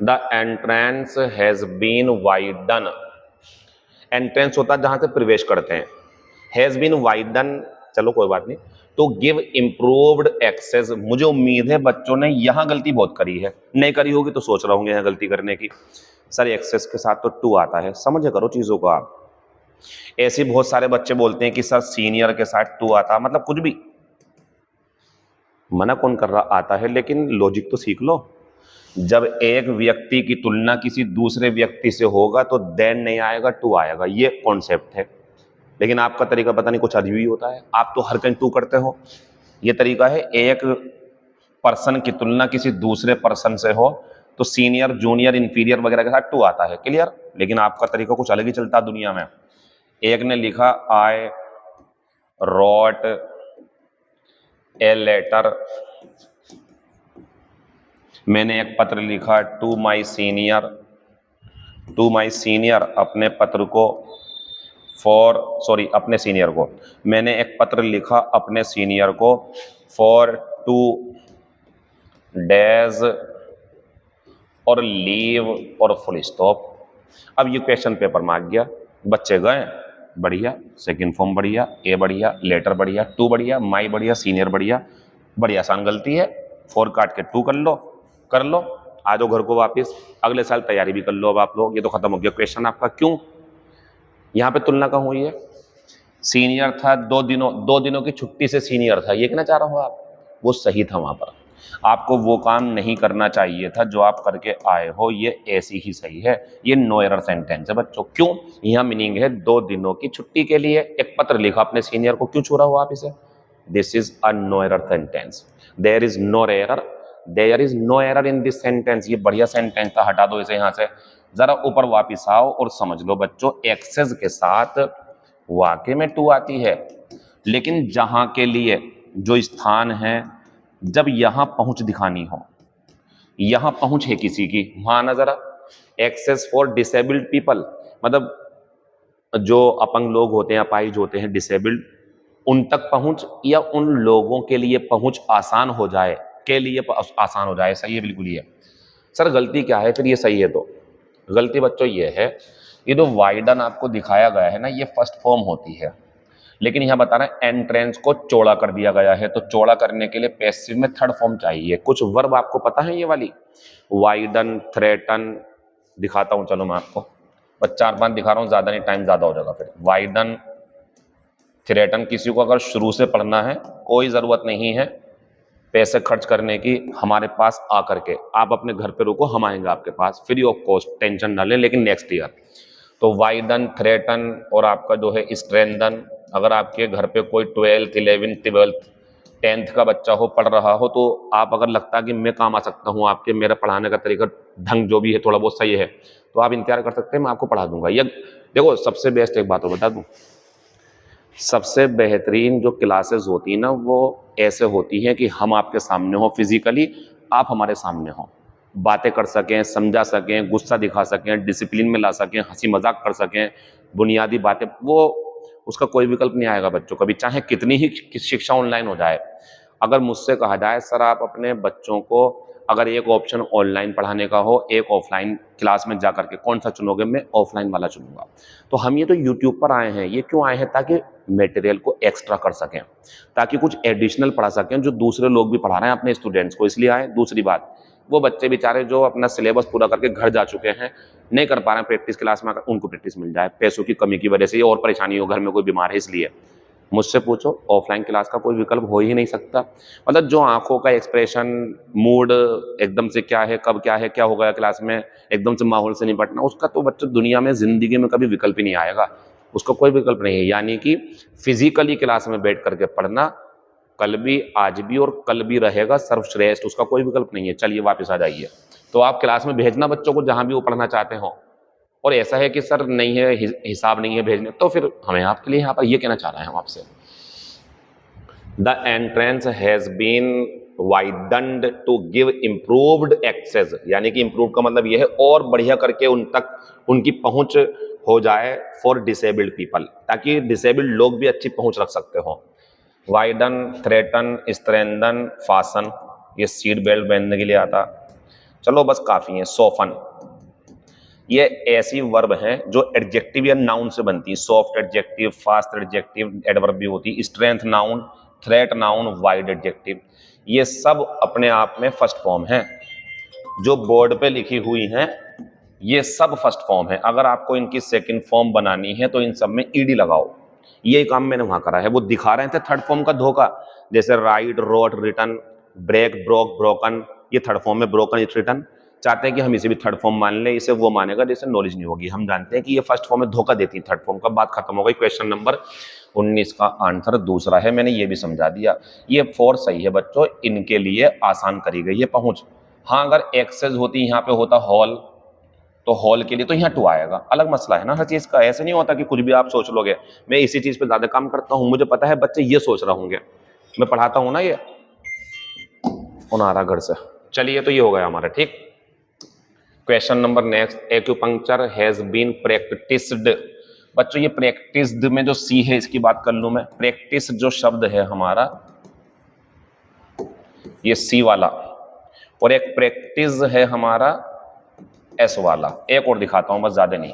the entrance has been widen. Entrance होता है जहां से प्रवेश करते हैं, हैज बीन वाइडन, चलो कोई बात नहीं। तो गिव इम्प्रूव्ड एक्सेस, मुझे उम्मीद है बच्चों ने यहां गलती बहुत करी है, नहीं करी होगी तो सोच रहा हूँ यहां गलती करने की। सर एक्सेस के साथ तो टू आता है, समझ करो चीजों को आप। ऐसे बहुत सारे बच्चे बोलते हैं कि सर सीनियर के साथ टू आता, मतलब कुछ भी, मना कौन कर रहा, आता है, लेकिन लॉजिक तो सीख लो। जब एक व्यक्ति की तुलना किसी दूसरे व्यक्ति से होगा तो देन नहीं आएगा, टू आएगा, ये कॉन्सेप्ट है। लेकिन आपका तरीका पता नहीं कुछ अजीब ही होता है, आप तो हर कहीं टू करते हो। ये तरीका है, एक पर्सन की तुलना किसी दूसरे पर्सन से हो तो सीनियर, जूनियर, इंफीरियर वगैरह के साथ टू आता है, क्लियर। लेकिन आपका तरीका कुछ अलग ही चलता है दुनिया में। एक ने लिखा आई रोट ए लेटर, मैंने एक पत्र लिखा to my senior, to my senior, अपने पत्र को अपने सीनियर को, मैंने एक पत्र लिखा अपने सीनियर को फॉर 2 डेज और लीव और फुल स्टॉप। अब ये क्वेश्चन पेपर में आ गया, बच्चे गए, बढ़िया, सेकंड फॉर्म बढ़िया, ए बढ़िया, लेटर बढ़िया, टू बढ़िया, माई बढ़िया, सीनियर बढ़िया, बड़ी आसान गलती है, 4 काट के 2 कर लो, आ जाओ घर को वापस, अगले साल तैयारी भी कर लो। अब आप लोग, ये तो खत्म हो गया क्वेश्चन आपका। क्यों यहाँ पे तुलना कहाँ हुई है? सीनियर था, 2 दिनों की छुट्टी से सीनियर था, ये कहना चाह रहा हो आप? वो सही था, वहां पर आपको वो काम नहीं करना चाहिए था जो आप करके आए हो, ये ऐसी ही सही है, ये नो एरर सेंटेंस है बच्चों। क्यों? यहाँ मीनिंग है 2 दिनों की छुट्टी के लिए एक पत्र लिखा अपने सीनियर को, क्यों छू रहा हो आप इसे? This is a no error sentence, there is no error in this sentence. ये बढ़िया सेंटेंस था, हटा दो इसे यहां से। जरा ऊपर वापिस आओ और समझ लो बच्चों, एक्सेस के साथ वाकई में टू आती है, लेकिन जहां के लिए जो स्थान है, जब यहां पहुंच दिखानी हो, यहां पहुंच है किसी की, वहां ना जरा। एक्सेस फॉर डिसेबल्ड पीपल, मतलब जो अपंग लोग होते हैं, अपाहिज होते हैं, डिसेबल्ड, उन तक पहुंच, या उन लोगों के लिए पहुंच आसान हो जाए, के लिए आसान हो जाए। सही है, बिल्कुल ही है। सर गलती क्या है फिर? ये सही है तो गलती बच्चों ये है, ये जो वाइडन आपको दिखाया गया है ना, ये फर्स्ट फॉर्म होती है, लेकिन यहां बता रहे हैं एंट्रेंस को चौड़ा कर दिया गया है, तो चौड़ा करने के लिए पैसिव में थर्ड फॉर्म चाहिए। कुछ वर्ब आपको पता है ये वाली, वाइडन, थ्रेटन, दिखाता हूं, चलो मैं आपको बस 4-5 दिखा रहा हूं, ज्यादा नहीं, टाइम ज्यादा हो जाएगा फिर। वाइडन, थ्रेटन, किसी को अगर शुरू से पढ़ना है, कोई जरूरत नहीं है पैसे खर्च करने की, हमारे पास आकर के आप अपने घर पे रुको, हम आएंगे आपके पास फ्री ऑफ कॉस्ट, टेंशन ना लें, लेकिन नेक्स्ट ईयर। तो वाइडन, थ्रेटन और आपका जो है स्ट्रेंथन, अगर आपके घर पे कोई 12th 11th 12th 10th का बच्चा हो, पढ़ रहा हो, तो आप अगर लगता है कि मैं काम आ सकता हूँ आपके, मेरा पढ़ाने का तरीका ढंग जो भी है थोड़ा बहुत सही है, तो आप इंतजार कर सकते हैं, मैं आपको पढ़ा दूंगा। ये देखो सबसे बेस्ट एक बात और बता दूं, सबसे बेहतरीन जो क्लासेस होती है ना, वो ऐसे होती हैं कि हम आपके सामने हो फिजिकली, आप हमारे सामने हो, बातें कर सकें, समझा सकें, गुस्सा दिखा सकें, डिसिप्लिन में ला सकें, हंसी मजाक कर सकें, बुनियादी बातें, वो उसका कोई विकल्प नहीं आएगा बच्चों कभी, चाहे कितनी ही शिक्षा ऑनलाइन हो जाए। अगर मुझसे कहा जाए सर आप अपने बच्चों को, अगर एक ऑप्शन ऑनलाइन पढ़ाने का हो, एक ऑफलाइन क्लास में जा करके, कौन सा चुनोगे? मैं ऑफलाइन वाला चुनूंगा। तो हम ये तो यूट्यूब पर आए हैं, ये क्यों आए हैं? ताकि मटेरियल को एक्स्ट्रा कर सकें, ताकि कुछ एडिशनल पढ़ा सकें जो दूसरे लोग भी पढ़ा रहे हैं अपने स्टूडेंट्स को, इसलिए आए। दूसरी बात, वो बच्चे बेचारे जो अपना सिलेबस पूरा करके घर जा चुके हैं, नहीं कर पा रहे हैं प्रैक्टिस क्लास में, अगर उनको प्रैक्टिस मिल जाए, पैसों की कमी की वजह से और परेशानी हो, घर में कोई बीमार है इसलिए। मुझसे पूछो, ऑफलाइन क्लास का कोई विकल्प हो ही नहीं सकता। मतलब जो आंखों का एक्सप्रेशन, मूड एकदम से क्या है, कब क्या है, क्या हो गया क्लास में, एकदम से माहौल से निपटना, उसका तो बच्चे दुनिया में जिंदगी में कभी विकल्प ही नहीं आएगा, उसका कोई विकल्प नहीं है। यानी कि फिजिकली क्लास में बैठ करके पढ़ना कल भी, आज भी और कल भी रहेगा सर्वश्रेष्ठ, उसका कोई विकल्प नहीं है। चलिए वापस आ जाइए। तो आप क्लास में भेजना बच्चों को जहां भी वो पढ़ना चाहते हो, और ऐसा है कि सर नहीं है, हिसाब नहीं है भेजने, तो फिर हमें आपके लिए यहाँ पर ये कहना चाह रहे हैं हम आपसे, the entrance has been widened to give improved access, यानी कि इम्प्रूव का मतलब ये है और बढ़िया करके उन तक उनकी पहुंच हो जाए, फॉर डिसेबल्ड पीपल, ताकि डिसेबल्ड लोग भी अच्छी पहुंच रख सकते हो। वाइडन, थ्रेटन, स्ट्रेंथन, फासन, ये सीट बेल्ट पहनने के लिए आता। चलो बस काफी है। सोफन, ये ऐसी वर्ब हैं जो एडजेक्टिव या नाउन से बनती है, soft adjective, fast adjective, adverb भी होती है, strength noun, threat noun, wide adjective, ये सब अपने आप में फर्स्ट फॉर्म है। जो बोर्ड पे लिखी हुई हैं ये सब फर्स्ट फॉर्म है। अगर आपको इनकी सेकंड फॉर्म बनानी है तो इन सब में ईडी लगाओ। ये काम मैंने वहां करा है। वो दिखा रहे थे थर्ड फॉर्म का धोखा, जैसे write, wrote, written, break, broke, broken, ये थर्ड फॉर्म में ब्रोकन, इट्स रिटन। चाहते हैं कि हम इसे भी थर्ड फॉर्म मान लें, इसे वो मानेगा जिसे नॉलेज नहीं होगी। हम जानते हैं कि ये फर्स्ट फॉर्म में धोखा देती है थर्ड फॉर्म का। बात खत्म हो गई। क्वेश्चन नंबर 19 का आंसर दूसरा है, मैंने ये भी समझा दिया। ये 4 सही है बच्चों, इनके लिए आसान करी गई है पहुंच। हाँ, अगर एक्सेस होती, यहाँ पे होता हॉल, तो हॉल के लिए तो यहाँ 2 आएगा, अलग मसला है ना हर चीज का। ऐसे नहीं होता कि कुछ भी आप सोच लोगे। मैं इसी चीज पे ज्यादा काम करता हूँ, मुझे पता है बच्चे ये सोच रहे होंगे, मैं पढ़ाता हूँ ना, ये कौन आ रहा घर से। चलिए, तो ये हो गया हमारा, ठीक। Question number next, acupuncture has been practised बच्चों ये प्रैक्टिस्ड में जो सी है इसकी बात कर लूं मैं। प्रैक्टिस जो शब्द है हमारा ये सी वाला, और एक प्रैक्टिस है हमारा एस वाला। एक और दिखाता हूं बस, ज्यादा नहीं।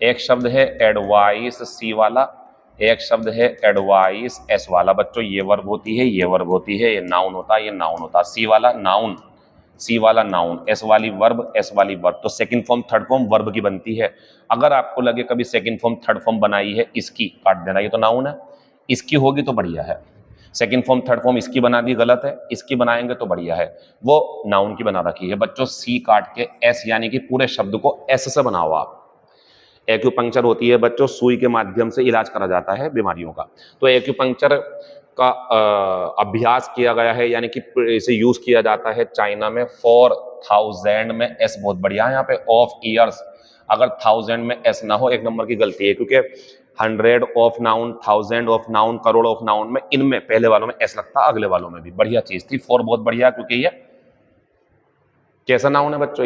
एक शब्द है एडवाइस सी वाला, एक शब्द है एडवाइस एस वाला। बच्चों ये वर्ब होती है, ये वर्ब होती है, ये नाउन होता है, ये नाउन होता है। सी वाला नाउन, सी वाला नाउन, एस वाली वर्ब, एस वाली वर्ब। तो second form third form verb की बनती है। अगर आपको लगे कभी सेकंड फॉर्म थर्ड फॉर्म बनाई है इसकी, काट देना, ये तो नाउन है, इसकी होगी तो बढ़िया है। सेकंड फॉर्म थर्ड फॉर्म इसकी बना दी गलत है, इसकी बनाएंगे तो बढ़िया है। वो नाउन की बना रखी है। बच्चों सी काट के एस यानी कि पूरे शब्द को एस से बनाओ आप। एक्यूपंक्चर होती है बच्चों, सुई के माध्यम से इलाज करा जाता है बीमारियों का। तो एक्यूपंक्चर का अभ्यास किया गया है, यानी कि इसे यूज किया जाता है चाइना में। 4000 में एस बहुत बढ़िया है यहाँ पे। ऑफ ईयर्स, अगर 1000 में एस ना हो एक नंबर की गलती है, क्योंकि 100 of noun, 1000 of noun, crore of noun में इनमें पहले वालों में एस लगता, अगले वालों में भी। बढ़िया चीज थी। 4 बहुत बढ़िया, क्योंकि ये कैसा नाउन है बच्चों,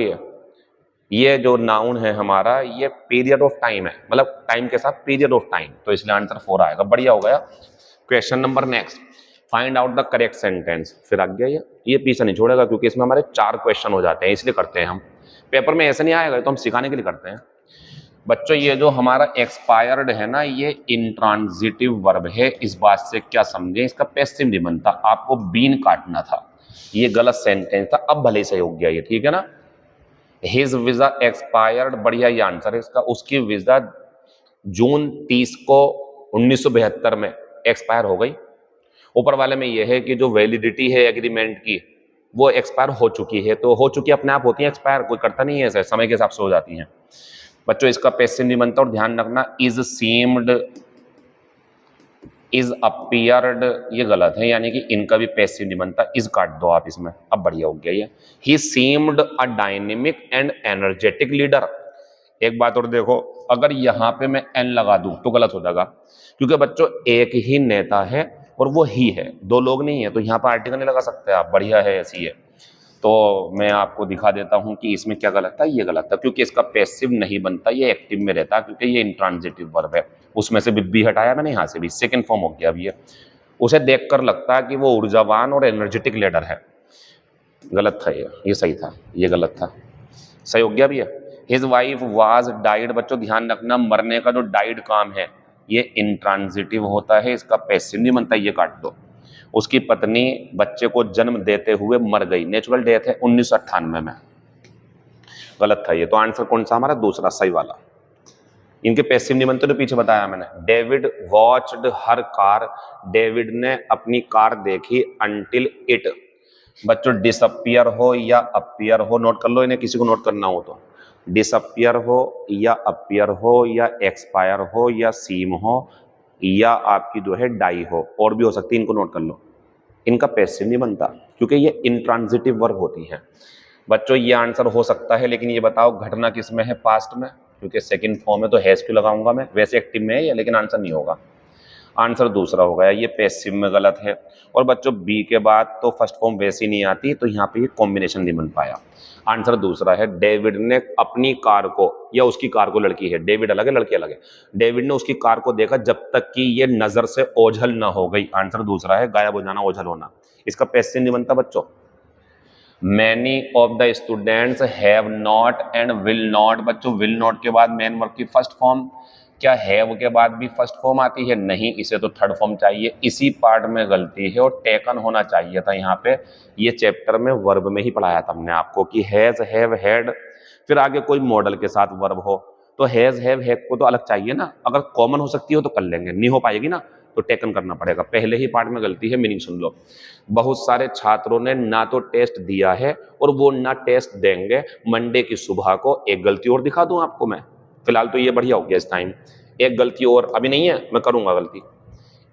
ये जो नाउन है हमारा ये पीरियड ऑफ टाइम है, मतलब टाइम के साथ पीरियड ऑफ टाइम, तो इसलिए आंसर 4 आएगा। बढ़िया हो गया। Question number next, find out the correct sentence. फिर आ गया ये पीछे नहीं छोड़ेगा, क्योंकि इसमें हमारे 4 क्वेश्चन हो जाते हैं, इसलिए करते हैं हम। पेपर में ऐसे नहीं आएगा, तो हम सिखाने के लिए करते हैं। बच्चों ये जो हमारा एक्सपायर्ड है ना, ये इंट्रांजिटिव वर्ब है। इस बात से क्या समझे, इसका पैसिव नहीं बनता, आपको बीन काटना था, ये गलत सेंटेंस था। अब भले सही हो गया ये, ठीक है ना। हिज वीजा एक्सपायर्ड, बढ़िया ये आंसर है इसका। उसकी वीजा जून 30 को 1972 में एक्सपायर हो गई। ऊपर वाले में यह है कि जो वैलिडिटी है एग्रीमेंट की वो एक्सपायर हो चुकी है। तो हो चुकी अपने आप होती है एक्सपायर, कोई करता नहीं है ऐसे, समय के हिसाब से हो जाती हैं। बच्चों इसका पैसिव नहीं बनता, और ध्यान रखना इज सीम्ड, इज अपीयर्ड ये गलत है, यानी कि इनका भी पैसिव नहीं बनता। इज काट दो आप इसमें, अब बढ़िया हो गया ये। He seemed a dynamic and energetic leader. एक बात और देखो, अगर यहां पे मैं एन लगा दूं तो गलत हो जाएगा, क्योंकि बच्चों एक ही नेता है और वो ही है, 2 लोग नहीं है, तो यहां पर आर्टिकल नहीं लगा सकते आप। बढ़िया है, ऐसी है। तो मैं आपको दिखा देता हूं कि इसमें क्या गलत था। ये गलत था, क्योंकि इसका पैसिव नहीं बनता, ये एक्टिव में रहता, क्योंकि ये इंट्रांजिटिव वर्ब है। उसमें से बी हटाया मैंने, यहाँ से भी सेकंड फॉर्म हो गया। अब ये उसे देखकर लगता है कि वो ऊर्जावान और एनर्जेटिक लीडर है। गलत था ये सही था, ये गलत था, सही हो गया भैया। His wife was died. बच्चों ध्यान रखना, मरने का जो डाइड काम है ये इंट्रांजिटिव होता है, इसका पैसिव नहीं बनता, ये काट दो। उसकी पत्नी बच्चे को जन्म देते हुए मर गई, नेचुरल डेथ है 1998 में। गलत था ये, तो आंसर कौन सा हमारा, दूसरा सही वाला। इनके पैसिव नहीं बनते, तो पीछे बताया मैंने। डेविड वॉच्ड हर कार, डेविड ने अपनी कार देखी अंटिल इट। बच्चों डिसअपियर हो या अपियर हो, नोट कर लो इन्हें, किसी को नोट करना हो तो। डिसअपियर हो या अपियर हो या एक्सपायर हो या सीम हो या आपकी जो है डाई हो, और भी हो सकती है, इनको नोट कर लो। इनका पैसिव नहीं बनता, क्योंकि ये इंट्रांजिटिव वर्ब होती है। बच्चों ये आंसर हो सकता है, लेकिन ये बताओ घटना किस में है, पास्ट में, क्योंकि सेकंड फॉर्म में तो हैज क्यों लगाऊंगा मैं, वैसे एक्टिव में है ये, लेकिन आंसर नहीं होगा। आंसर दूसरा हो गया, ये पैसिव में गलत है। और बच्चों बी के बाद तो फर्स्ट फॉर्म वैसी नहीं आती, तो यहाँ पे ये कॉम्बिनेशन नहीं बन पाया। आंसर दूसरा है, डेविड ने अपनी कार को, या उसकी कार को, लड़की है, डेविड अलग है लड़की अलग है, डेविड ने उसकी कार को देखा जब तक कि ये नजर से ओझल ना हो गई। आंसर दूसरा है, गायब हो जाना, ओझल होना। इसका पैसिव नहीं बनता बच्चों। Many of the students have not and will not. बच्चों विल नॉट के बाद मेन वर्ब की फर्स्ट फॉर्म, क्या हैव के बाद भी फर्स्ट फॉर्म आती है, नहीं, इसे तो थर्ड फॉर्म चाहिए। इसी पार्ट में गलती है, और टेकन होना चाहिए था यहाँ पे। ये चैप्टर में वर्ब में ही पढ़ाया था हमने आपको कि हैज, हैव, हैड, फिर आगे कोई मॉडल के साथ वर्ब हो, तो हैज, हैव, हैव को तो अलग चाहिए ना। अगर कॉमन हो सकती हो तो कर लेंगे, नहीं हो पाएगी ना तो टेकन करना पड़ेगा। पहले ही पार्ट में गलती है, मीनिंग सुन लो। बहुत सारे छात्रों ने ना तो टेस्ट दिया है और वो ना टेस्ट देंगे मंडे की सुबह को। एक गलती और दिखा दूं आपको मैं, फिलहाल तो ये बढ़िया हो गया इस टाइम। एक गलती और अभी नहीं है, मैं करूंगा गलती,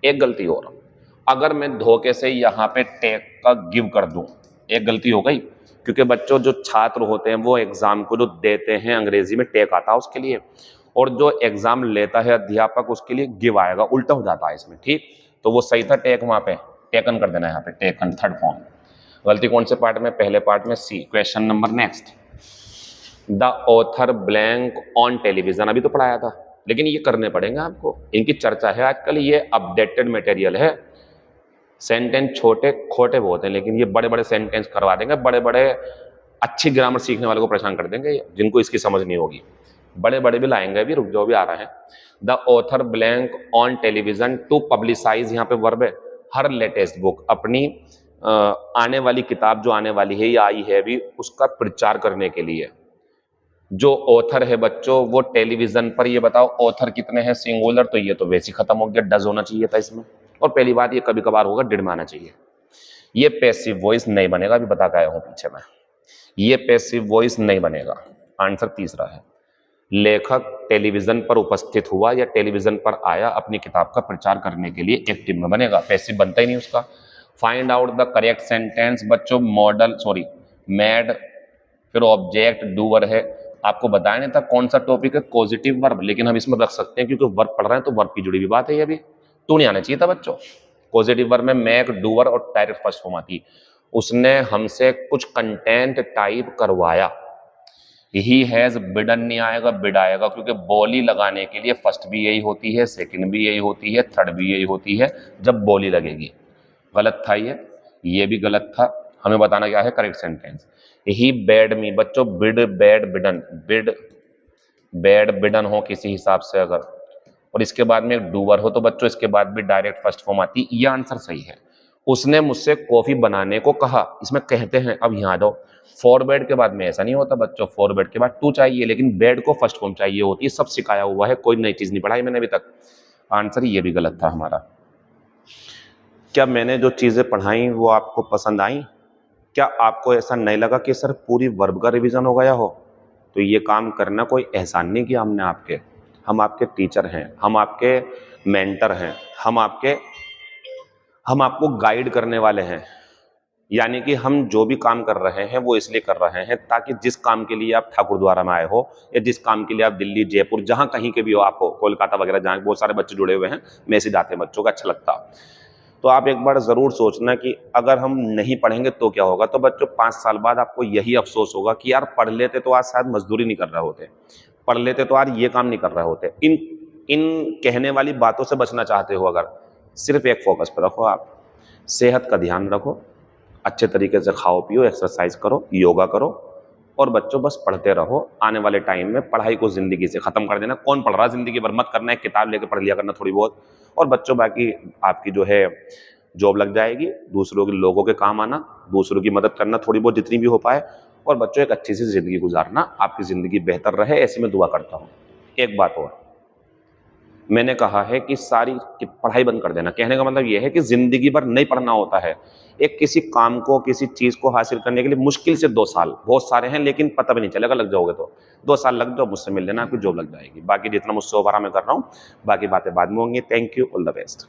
एक गलती और। अगर मैं धोखे से यहाँ पे टेक का गिव कर दूं, एक गलती हो गई, क्योंकि बच्चों जो छात्र होते हैं वो एग्जाम को जो देते हैं, अंग्रेजी में टेक आता है उसके लिए, और जो एग्जाम लेता है अध्यापक उसके लिए गिव आएगा, उल्टा हो जाता है इसमें, ठीक। तो वो सही था टेक, वहां पे टेकन कर देना, यहाँ पे टेकन थर्ड फॉर्म। गलती कौन से पार्ट में, पहले पार्ट में, C. Question number next, the author blank on television, अभी तो पढ़ाया था, लेकिन ये करने पड़ेंगे आपको, इनकी चर्चा है आजकल, ये अपडेटेड मटेरियल है। सेंटेंस छोटे खोटे बहुत हैं, लेकिन ये बड़े बड़े सेंटेंस करवा देंगे, बड़े बड़े अच्छी ग्रामर सीखने वालों को परेशान कर देंगे ये, जिनको इसकी समझ नहीं होगी। बड़े बड़े भी लाएंगे, अभी रुक जाओ, भी आ रहे हैं। The author blank on television to publicise, यहाँ पे वर्ब है, हर लेटेस्ट बुक, अपनी आने वाली किताब जो आने वाली है या आई है अभी, उसका प्रचार करने के लिए। जो ऑथर है बच्चों वो टेलीविजन पर, ये बताओ ऑथर कितने हैं सिंगुलर, तो ये तो वैसे ही खत्म हो गया, डज होना चाहिए था इसमें। और पहली बात ये कभी कभार होगा, डिड में आना चाहिए। ये पैसिव वॉइस नहीं बनेगा, अभी बता के आया हूं पीछे में, ये पैसिव वॉइस नहीं बनेगा। आंसर तीसरा है, लेखक टेलीविजन पर उपस्थित हुआ या टेलीविजन पर आया अपनी किताब का प्रचार करने के लिए, एक्टिव में बनेगा, पैसिव बनता ही नहीं उसका। Find out the correct sentence बच्चों, मॉडल मैड, फिर ऑब्जेक्ट डूअर है, आपको बताया नहीं था कौन सा टॉपिक है, पॉजिटिव वर्ब, लेकिन हम इसमें रख सकते हैं क्योंकि वर्ब पढ़ रहे हैं तो वर्ब की जुड़ी हुई बात है ये भी। तो नहीं आना चाहिए था बच्चों। पॉजिटिव वर्ब में मैक, डूअर और डायरेक्ट फर्स्ट फॉर्म आती। उसने हमसे कुछ कंटेंट टाइप करवाया। ही हैज बिडन नहीं आएगा, बिड आएगा, क्योंकि बोली लगाने के लिए फर्स्ट भी यही होती है, सेकंड भी यही होती है, थर्ड भी यही होती है जब बोली लगेगी। गलत था ये भी गलत था। हमें बताना क्या है करेक्ट सेंटेंस। ही बेड मी, बच्चों बिड बैड बिडन, बिड बैड बिडन हो किसी हिसाब से अगर, और इसके बाद में एक डूवर हो तो बच्चों इसके बाद भी डायरेक्ट फर्स्ट फॉर्म आती। ये आंसर सही है। उसने मुझसे कॉफी बनाने को कहा, इसमें कहते हैं, अब यहाँ दो, फॉर बेड के बाद में ऐसा नहीं होता बच्चों, फॉर बेड के बाद टू चाहिए, लेकिन बेड को फर्स्ट फॉर्म चाहिए होती है। सब सिखाया हुआ है, कोई नई चीज नहीं पढ़ाई मैंने अभी तक। आंसर ये भी गलत था हमारा। क्या मैंने जो चीजें पढ़ाई वो आपको पसंद आई? क्या आपको ऐसा नहीं लगा कि सर पूरी वर्ब का रिवीजन हो गया हो? तो ये काम करना कोई एहसान नहीं किया हमने आपके, हम आपके टीचर हैं, हम आपके मेंटर हैं, हम आपको गाइड करने वाले हैं। यानी कि हम जो भी काम कर रहे हैं वो इसलिए कर रहे हैं ताकि जिस काम के लिए आप ठाकुरद्वारा में आए हो या जिस काम के लिए आप दिल्ली, जयपुर, जहां कहीं के भी हो, आप हो कोलकाता वगैरह, जहां बहुत सारे बच्चे जुड़े हुए हैं, मैसेज आते हैं बच्चों का, अच्छा लगता। तो आप एक बार ज़रूर सोचना कि अगर हम नहीं पढ़ेंगे तो क्या होगा। तो बच्चों 5 साल बाद आपको यही अफसोस होगा कि यार पढ़ लेते तो आज शायद मजदूरी नहीं कर रहे होते, पढ़ लेते तो आज ये काम नहीं कर रहे होते। इन कहने वाली बातों से बचना चाहते हो अगर, सिर्फ एक फोकस पर रखो, आप सेहत का ध्यान रखो, अच्छे तरीके से खाओ पियो, एक्सरसाइज करो, योगा करो, और बच्चों बस पढ़ते रहो। आने वाले टाइम में पढ़ाई को ज़िंदगी से ख़त्म कर देना। कौन पढ़ रहा है ज़िंदगी भर, मत करना है, किताब लेके पढ़ लिया करना थोड़ी बहुत। और बच्चों बाकी आपकी जो है जॉब लग जाएगी, दूसरों के लोगों के काम आना, दूसरों की मदद करना थोड़ी बहुत जितनी भी हो पाए, और बच्चों एक अच्छी सी ज़िंदगी गुजारना, आपकी ज़िंदगी बेहतर रहे, ऐसी मैं दुआ करता हूँ। एक बात और, मैंने कहा है कि सारी पढ़ाई बंद कर देना। कहने का मतलब यह है कि ज़िंदगी भर नहीं पढ़ना होता है। एक किसी काम को, किसी चीज़ को हासिल करने के लिए मुश्किल से 2 साल, बहुत सारे हैं लेकिन पता भी नहीं चलेगा, लग जाओगे तो 2 साल लग जाओ, मुझसे मिल लेना, आपकी जॉब लग जाएगी। बाकी जितना मुझसे हो पा रहा मैं कर रहा हूँ, बाकी बातें बाद में होंगी। Thank you, all the best.